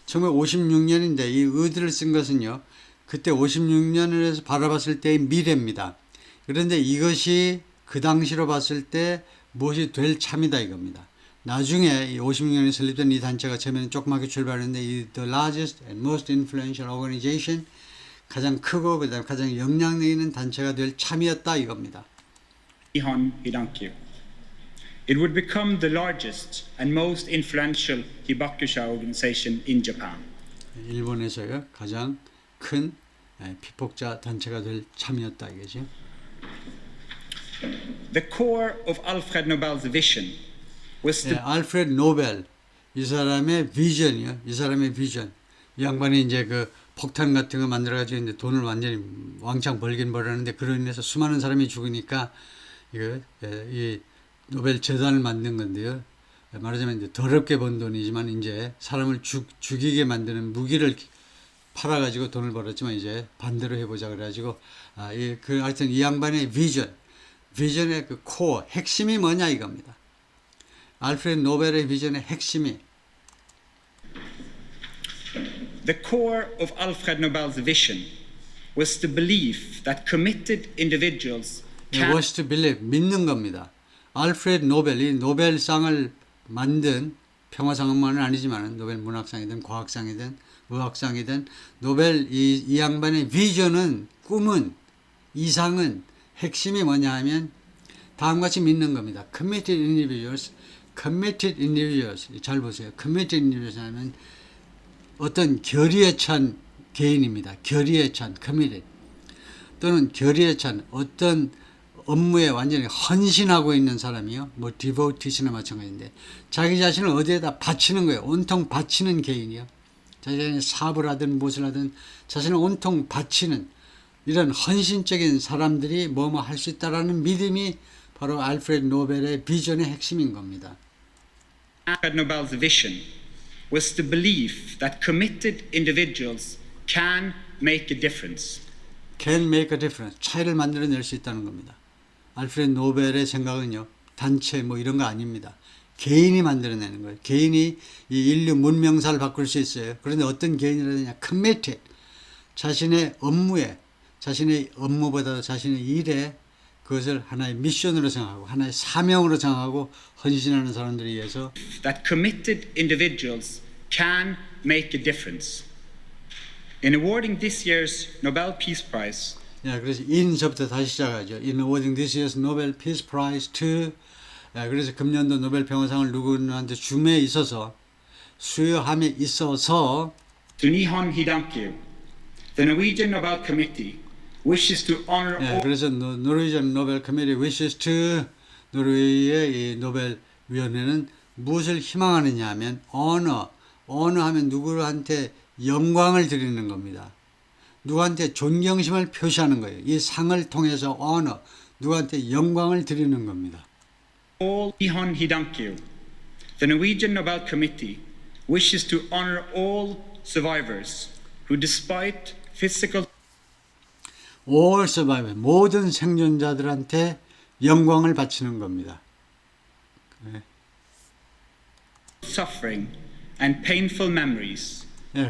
1956년인데 이 의도를 쓴 것은요. 그때 56년을 해서 바라봤을 때의 미래입니다. 그런데 이것이 그 당시로 봤을 때 무엇이 될 참이다 이겁니다. 나중에 이 56년에 설립된 이 단체가 처음에는 조그맣게 출발했는데 이 the largest and most influential organization 가장 크고 그다음 가장 영향력 있는 단체가 될 참이었다 이겁니다. Nihon Hidankyo. It would become the largest and most influential Hibakusha organization in Japan. 일본에서요 가장 큰 피폭자 단체가 될 참이었다 이거죠. The core of Alfred Nobel's vision was to 예, 알프레드 노벨 이 사람의 비전이요. 이 사람의 비전. 이 양반이 이제 그 폭탄 같은 거 만들어 가지고 이제 돈을 완전히 왕창 벌긴 벌었는데 그로 인해서 수많은 사람이 죽으니까 이거 이 노벨 재단을 만든 건데요. 말하자면 이제 더럽게 번 돈이지만 이제 사람을 죽이게 만드는 무기를 팔아 가지고 돈을 벌었지만 이제 반대로 해보자 그래가지고 하여튼 이 양반의 비전의 그 코어 핵심이 뭐냐 이겁니다. 알프레드 노벨의 비전의 핵심이 The core of Alfred Nobel's vision was the belief that committed individuals can was to believe 믿는 겁니다. 알프레드 노벨이 노벨상을 만든 평화상만은 아니지만 노벨 문학상이든 과학상이든 의학상이든 노벨 이 양반의 비전은 꿈은 이상은 핵심이 뭐냐 하면 다음과 같이 믿는 겁니다. Committed individuals 잘 보세요. Committed individuals 하면 어떤 결의에 찬 개인입니다. 결의에 찬 committed 또는 결의에 찬 어떤 업무에 완전히 헌신하고 있는 사람이요. 뭐 devoted이나 마찬가지인데 자기 자신을 어디에다 바치는 거예요. 온통 바치는 개인이요. 자기 자신이 사업을 하든 무엇을 하든 자신을 온통 바치는 이런 헌신적인 사람들이 뭐뭐 할 수 있다라는 믿음이 바로 알프레드 노벨의 비전의 핵심인 겁니다. Alfred Nobel's vision was the belief that committed individuals can make a difference. Can make a difference. 차이를 만들어낼 수 있다는 겁니다. 알프레드 노벨의 생각은요. 단체 뭐 이런 거 아닙니다. 개인이 만들어내는 거예요. 개인이 이 인류 문명사를 바꿀 수 있어요. 그런데 어떤 개인이라느냐. committed. 자신의 업무에 자신의 업무보다도 자신의 일에 그것을 하나의 미션으로 생각하고 하나의 사명으로 생각하고 헌신하는 사람들에 의해서 That committed individuals can make a difference. In awarding this year's Nobel Peace Prize, 그래서 in서부터 다시 시작하죠. In awarding this year's Nobel Peace Prize to 그래서 금년도 노벨 평화상을 누구한테 줌에 있어서 수여함에 있어서 to Nihon Hidankyo, the Norwegian Nobel Committee wishes to honor all 그래서 노르웨이전 노벨 커미티 wishes to 노르웨이의 이 노벨 위원회는 무엇을 희망하느냐 하면 honor 하면 누구한테 영광을 드리는 겁니다. 누구한테 존경심을 표시하는 거예요. 이 상을 통해서 honor 누구한테 영광을 드리는 겁니다. Nihon Hidankyo, the Norwegian Nobel Committee wishes to honor all survivors who, despite physical All survivors, 모든 생존자들한테 영광을 바치는 겁니다. suffering and painful memories,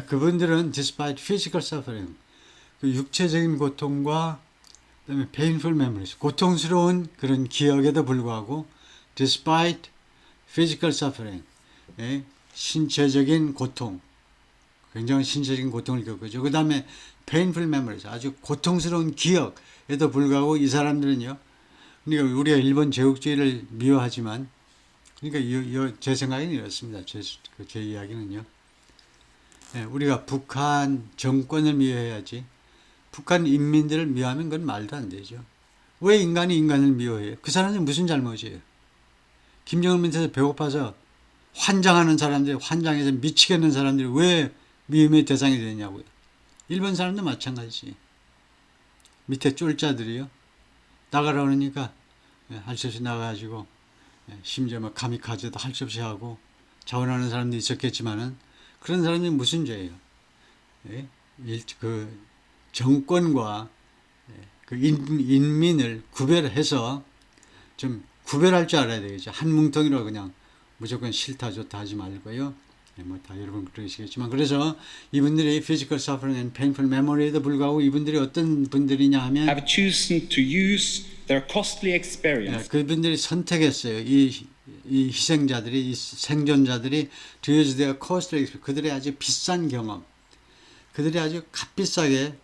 그분들은 despite physical suffering, 그 육체적인 고통과 그다음에 painful memories, 고통스러운 그런 기억에도 불구하고 despite physical suffering, 신체적인 고통, 굉장히 신체적인 고통을 겪죠. 그 다음에 painful memories, 아주 고통스러운 기억에도 불구하고 이 사람들은요. 그러니까 우리가 일본 제국주의를 미워하지만, 그러니까 제 생각에는 이렇습니다. 제 이야기는요. 우리가 북한 정권을 미워해야지. 북한 인민들을 미워하면 그건 말도 안 되죠. 왜 인간이 인간을 미워해요? 그 사람들이 무슨 잘못이에요? 김정은 밑에서 배고파서 환장하는 사람들이 환장해서 미치겠는 사람들이 왜 미움의 대상이 되냐고요. 일본 사람도 마찬가지. 밑에 쫄자들이요. 나가라 그러니까 할 수 없이 나가가지고 심지어 막 가미카제도 할 수 없이 하고 자원하는 사람도 있었겠지만은 그런 사람들이 무슨 죄예요? 그 정권과 그 인민을 구별해서 좀 구별할 줄 알아야 되겠죠. 한 뭉텅이로 그냥 무조건 싫다 좋다 하지 말고요. 뭐 다 여러분 그러시겠지만 그래서 이분들이 physical suffering and painful memory에도 불구하고 이분들이 어떤 분들이냐 하면 have chosen to use their costly experience 그분들이 선택했어요. 이 희생자들이 이 생존자들이 to use their costly experience, 그들의 아주 비싼 경험, 그들이 아주 값비싼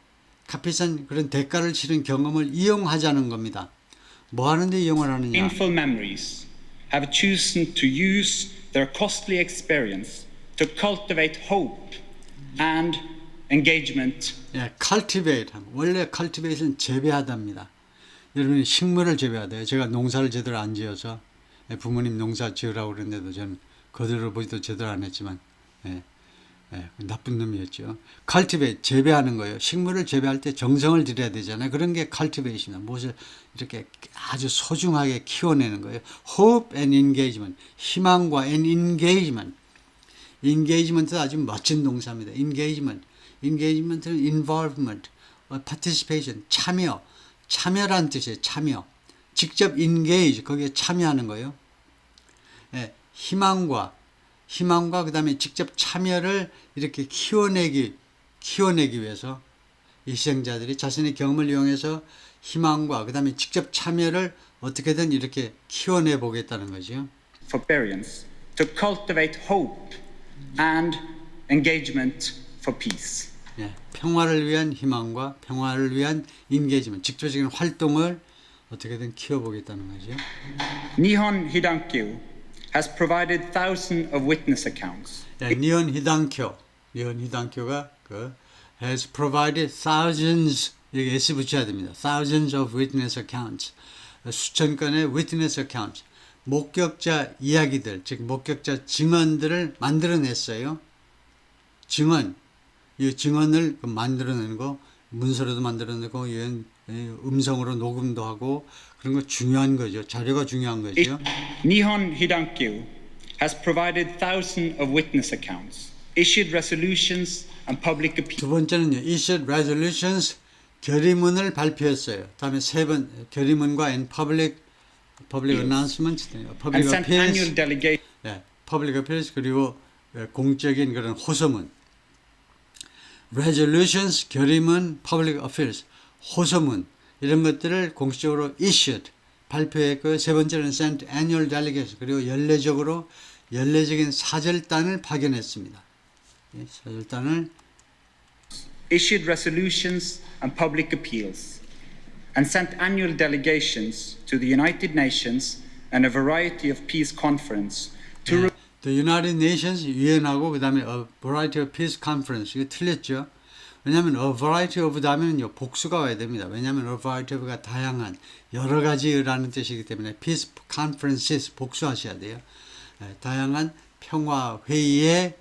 그런 대가를 치른 경험을 이용하자는 겁니다. 뭐 하는데 이용을 하느냐? painful memories, have chosen to use their costly experience to cultivate hope and engagement. cultivate, 원래 cultivate는 재배하답니다. 여러분이 식물을 재배해야 돼요. 제가 농사를 제대로 안 지어서 부모님 농사 지으라고 그랬는데도 저는 거들어 보지도 제대로 안 했지만 나쁜 놈이었죠. cultivate 재배하는 거예요. 식물을 재배할 때 정성을 들여야 되잖아요. 그런 게 cultivation입니다. 무엇을 이렇게 아주 소중하게 키워내는 거예요. hope and engagement 희망과 and engagement engagement도 아주 멋진 동사입니다. engagement는 involvement, participation 참여란 뜻이에요. 참여 직접 engage 거기에 참여하는 거예요. 희망과 그 다음에 직접 참여를 이렇게 키워내기 위해서 이 희생자들이 자신의 경험을 이용해서 희망과 그 다음에 직접 참여를 어떻게든 이렇게 키워내 보겠다는 거죠. For barbarians, to cultivate hope and engagement for peace. 평화를 위한 희망과 평화를 위한 인게이지먼트, 직접적인 활동을 어떻게든 키워보겠다는 거죠. Nihon Hidankyo has provided thousands of witness accounts. 니혼 히당교가 has provided thousands, 여기 S 붙여야 됩니다. thousands of witness accounts, 수천 건의 witness accounts, 목격자 이야기들, 즉 목격자 증언들을 만들어냈어요. 이 증언을 만들어내는 거, 문서로도 만들어내고 음성으로 녹음도 하고 그런 거 중요한 거죠. 자료가 중요한 거죠. Nihon Hidankyo has provided thousands of witness accounts, issued resolutions and public appeals. 두 번째는요. issued resolutions, 결의문을 발표했어요. 다음에 세 번 결의문과 and public announcements, public and sent annual appeals, delegations public appeals 그리고 공적인 그런 호소문. resolutions, 결의문, public appeals, 호소문 이런 것들을 공식적으로 issued, 발표했고요. 세 번째는 sent annual delegations, 그리고 연례적인 사절단을 파견했습니다. 사절단을 issued resolutions and public appeals, and sent annual delegations to the United Nations and a variety of peace conference to The United Nations 유엔하고 그 다음에 a variety of peace conference 이거 틀렸죠. 왜냐하면 a variety of 다음에는요 복수가 와야 됩니다. 왜냐하면 a variety of가 다양한 여러 가지라는 뜻이기 때문에 peace conferences 복수하셔야 돼요. 다양한 평화 회의에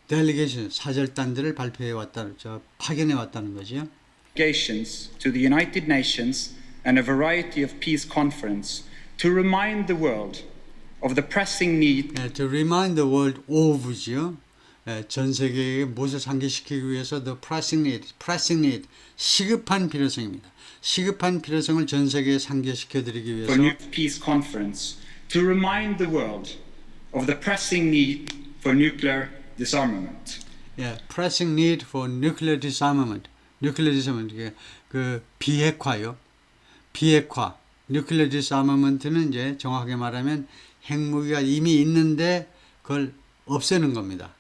delegation 사절단들을 파견해 왔다는 거죠. delegations to the United Nations and a variety of peace conference to remind the world of the pressing need to remind the world of죠. 전 세계에 무엇을 상기시키기 위해서 the pressing need, 시급한 필요성입니다. 시급한 필요성을 전 세계에 상기시켜 드리기 위해서 for new peace conference to remind the world of the pressing need for nuclear disarmament. pressing need for nuclear disarmament. nuclear disarmament 이게 그 비핵화요. 비핵화. nuclear disarmament는 이제 정확하게 말하면 핵무기가 이미 있는데 그걸 없애는 겁니다.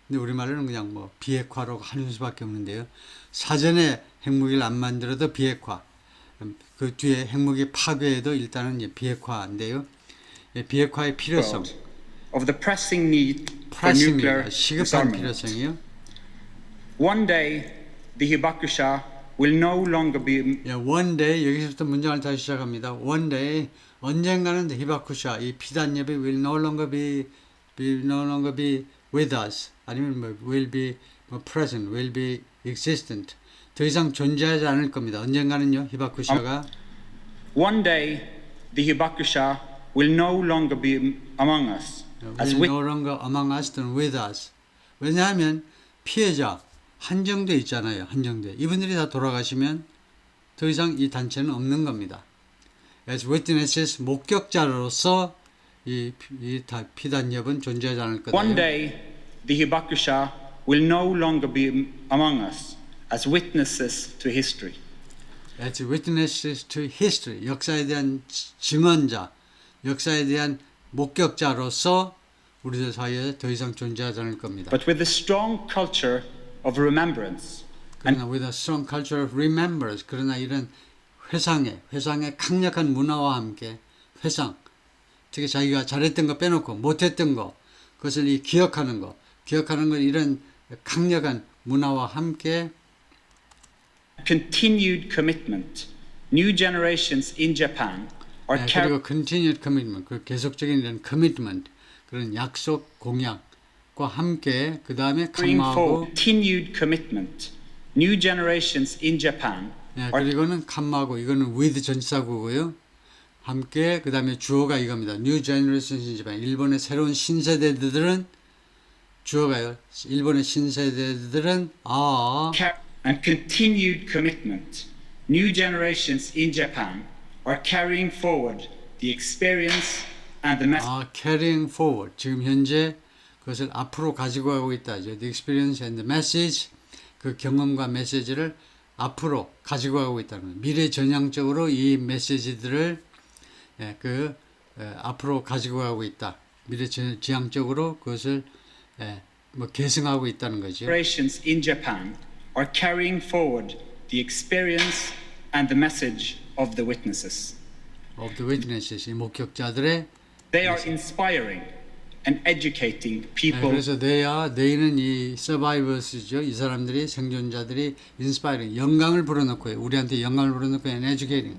근데 우리말로는 그냥 뭐 비핵화로 하는 수밖에 없는데요. 사전에 핵무기를 안 만들어도 비핵화. 그 뒤에 핵무기 파괴에도 일단은 이제 비핵화인데요. 비핵화의 필요성. Of the pressing need for nuclear 시급한 disarmament. 필요성이요. One day, the Hibakusha will no longer be one day 여기서부터 문장을 다시 시작합니다. one day 언젠가는 히바쿠샤 이 피단협이 will no longer be with us 아니면 will be present, will be existent 더 이상 존재하지 않을 겁니다. 언젠가는요 히바쿠샤가 One day, the Hibakusha will no longer be among us. As will no longer among us than with us. 왜냐하면 피해자 한정돼 있잖아요. 한정돼. 이분들이 다 돌아가시면 더 이상 이 단체는 없는 겁니다. As witnesses, 목격자로서 이 피단협은 존재하지 않을 거다. one day, the Hibakusha will no longer be among us as witnesses to history. As witnesses to history, 역사에 대한 증언자, 역사에 대한 목격자로서 우리들 사이에 더 이상 존재하지 않을 겁니다. But with a strong culture of remembrance 그러나 with a strong culture of remembrance, 그러나 이런 회상의 강력한 문화와 함께 회상, 특히 자기가 잘했던 거 빼놓고 못했던 거, 그것을 기억하는 건 이런 강력한 문화와 함께 continued commitment new generations in Japan are 그리고 continued commitment, 그 계속적인 이런 commitment, 그런 약속, 공약과 함께 그 다음에 carrying 칸마하고 forward continued commitment. New generations in Japan 그리고는 칸마하고 이거는 with 전치사구고요. 함께 그 다음에 주어가 이겁니다. New generations in Japan. 일본의 새로운 신세대들은 주어가요. 일본의 신세대들은 and continued commitment. New generations in Japan are carrying forward the experience and the message. carrying forward. 지금 현재 그것을 앞으로 가지고 가고 있다. The experience and the message. 그 경험과 메시지를 앞으로 가지고 가고 있다는 거예요. 미래 전향적으로 이 메시지들을 앞으로 가지고 가고 있다. 미래 지향적으로 그것을 계승하고 있다는 거죠. Generations in Japan are carrying forward the experience and the message of the witnesses. Of the witnesses, 이 목격자들의 They are inspiring and educating people. 그래서 they는 이 survivors죠. 이 사람들이 생존자들이 inspiring, 영광을 불어넣고 우리한테 영광을 불어넣고 and educating.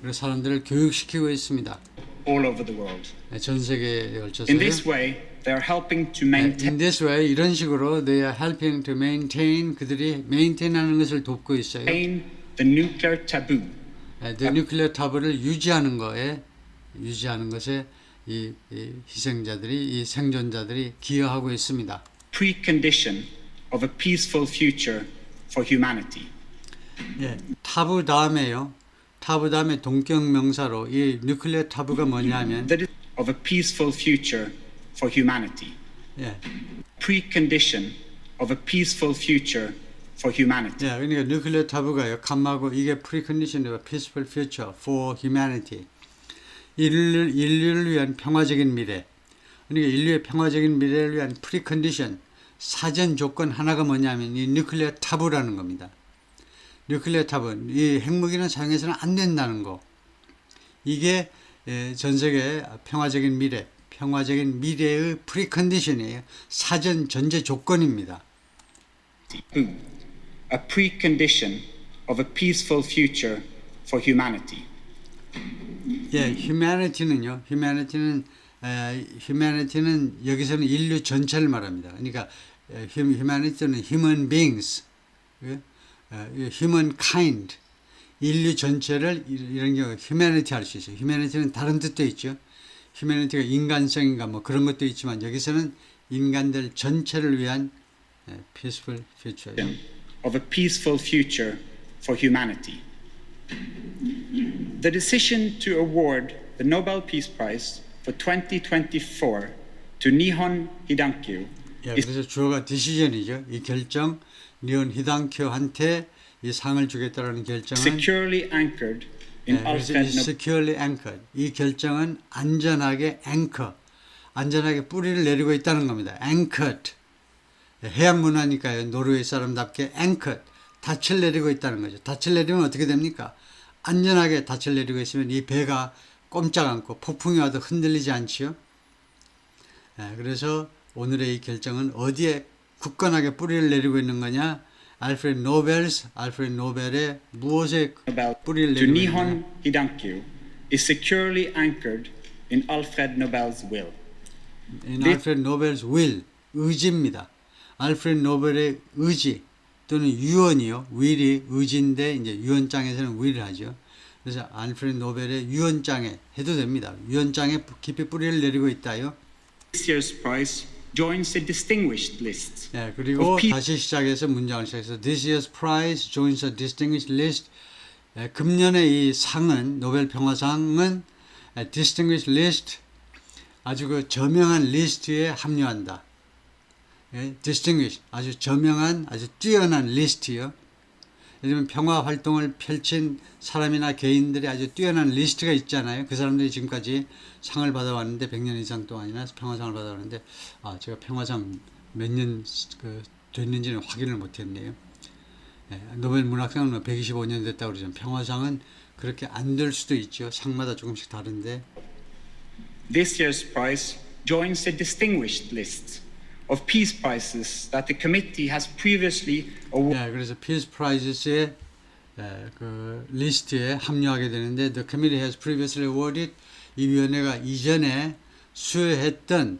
그래서 사람들을 교육시키고 있습니다. All over the world. 전 세계에 걸쳐서. In this way, they are helping to maintain. In this way, 이런 식으로 they are helping to maintain, 그들이 maintain하는 것을 돕고 있어요. The nuclear taboo. The nuclear taboo를 유지하는 것에 이 희생자들이, 이 생존자들이 기여하고 있습니다. Precondition of a peaceful future for humanity. 타부 다음에요. 타부 다음에 동격명사로 이 nuclear tabu가 뭐냐면 That is of a peaceful future for humanity. Precondition of a peaceful future for humanity. 그러니까 nuclear tabu가요. 칸마고 이게 precondition of a peaceful future for humanity. 인류를 위한 평화적인 미래. 그러니까 인류의 평화적인 미래를 위한 precondition, 사전 조건 하나가 뭐냐면 이 nuclear tabu라는 겁니다. nuclear tabu, 이 핵무기는 사용해서는 안 된다는 거. 이게 전 세계 평화적인 미래의 precondition이에요. 사전 전제 조건입니다. A precondition of a peaceful future for humanity. humanity는 여기서는 인류 전체를 말합니다. 그러니까 humanity는 human beings, human kind, 인류 전체를 이런 경우 humanity 할 수 있어요. humanity는 다른 뜻도 있죠. humanity가 인간성인가 뭐 그런 것도 있지만 여기서는 인간들 전체를 위한 peaceful future. Of a peaceful future for humanity. The decision to award the Nobel Peace Prize for 2024 to Nihon Hidankyu 그래서 주어가 decision이죠. 이 결정, 니혼 히당큐한테 이 상을 주겠다라는 결정은 securely anchored in securely anchored. 이 결정은 안전하게 안전하게 뿌리를 내리고 있다는 겁니다. anchored. 해양 문화니까요. 노르웨이 사람답게 anchored. 닻을 내리고 있다는 거죠. 닻을 내리면 어떻게 됩니까? 안전하게 닻을 내리고 있으면 이 배가 꼼짝 않고 폭풍이 와도 흔들리지 않지요. 그래서 오늘의 이 결정은 어디에 굳건하게 뿌리를 내리고 있는 거냐? 알프레드 노벨의 무엇에 뿌리를 to 내리고 있는 Nihon Hidankyu is securely anchored in Alfred Nobel's will. in Alfred Nobel's will, 의지입니다. 알프레드 노벨의 의지 또는 유언이요. will이 의지인데 이제 유언장에서는 will을 하죠. 그래서 알프레드 노벨의 유언장에 해도 됩니다. 유언장에 깊이 뿌리를 내리고 있다요. This year's prize joins a distinguished list. 그리고 다시 시작해서 문장을 시작해서 This year's prize joins a distinguished list. 금년의 이 상은 노벨 평화상은 distinguished list 아주 그 저명한 리스트에 합류한다. distinguished 아주 저명한 아주 뛰어난 리스트요. 예를 들면 평화 활동을 펼친 사람이나 개인들이 아주 뛰어난 리스트가 있잖아요. 그 사람들이 지금까지 상을 받아왔는데 100년 이상 동안이나 평화상을 받아왔는데 제가 평화상 몇 년 됐는지는 확인을 못했네요. 노벨 문학상은 125년 됐다고 그러죠. 평화상은 그렇게 안 될 수도 있죠. 상마다 조금씩 다른데. This year's prize joins a distinguished list of peace prizes that the committee has previously awarded. 그래서 Peace Prizes에 그 리스트에 합류하게 되는데 the committee has previously awarded 이 위원회가 이전에 수여했던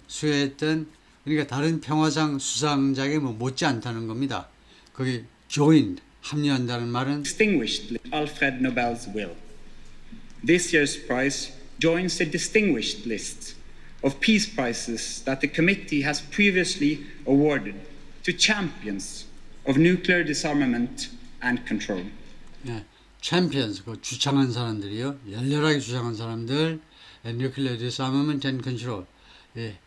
그러니까 다른 평화상 수상자에게 뭐 못지 않다는 겁니다. 거기 joined 합류한다는 말은 Distinguished Alfred Nobel's will. This year's prize joins the distinguished list of peace prizes that the committee has previously awarded to champions of nuclear disarmament and control. 예, 챔피언스 그 주창한 사람들이요. 열렬하게 주장한 사람들 nuclear disarmament and control. 예,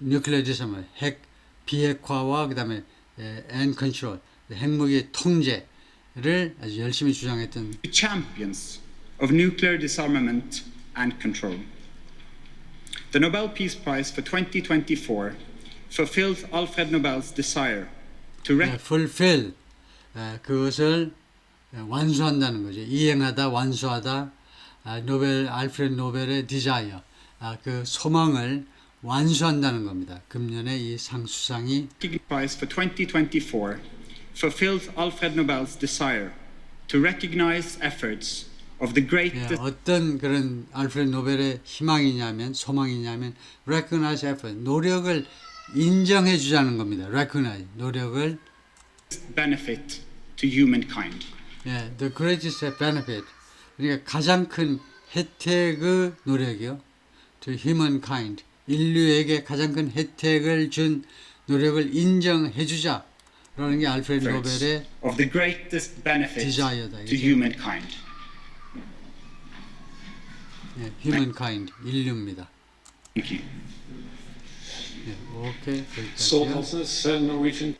nuclear disarmament 핵 비핵화와 그다음에 and control 핵무기 통제를 아주 열심히 주장했던 To champions of nuclear disarmament and control. The Nobel Peace Prize for 2024 fulfills Alfred Nobel's desire to fulfill 그것을 완수한다는 거죠. 이행하다, 완수하다. 알프레드 노벨의 desire, 그 소망을 완수한다는 겁니다. 금년에 이 상 수상이 Prize for 2024 fulfills Alfred Nobel's desire to recognize efforts of the greatest 어떤 그런 알프레드 노벨의 희망이냐면 소망이냐면 recognize effort, 노력을 인정해 주자는 겁니다. recognize, 노력을 benefit to humankind. the greatest benefit, 그러니까 가장 큰 혜택의 노력이요. to humankind, 인류에게 가장 큰 혜택을 준 노력을 인정해 주자라는 게 알프레드 노벨의 of the greatest benefit desire다. to humankind. humankind, 인류입니다. Thank you. 오케이, So 거기까지요. also Norwegian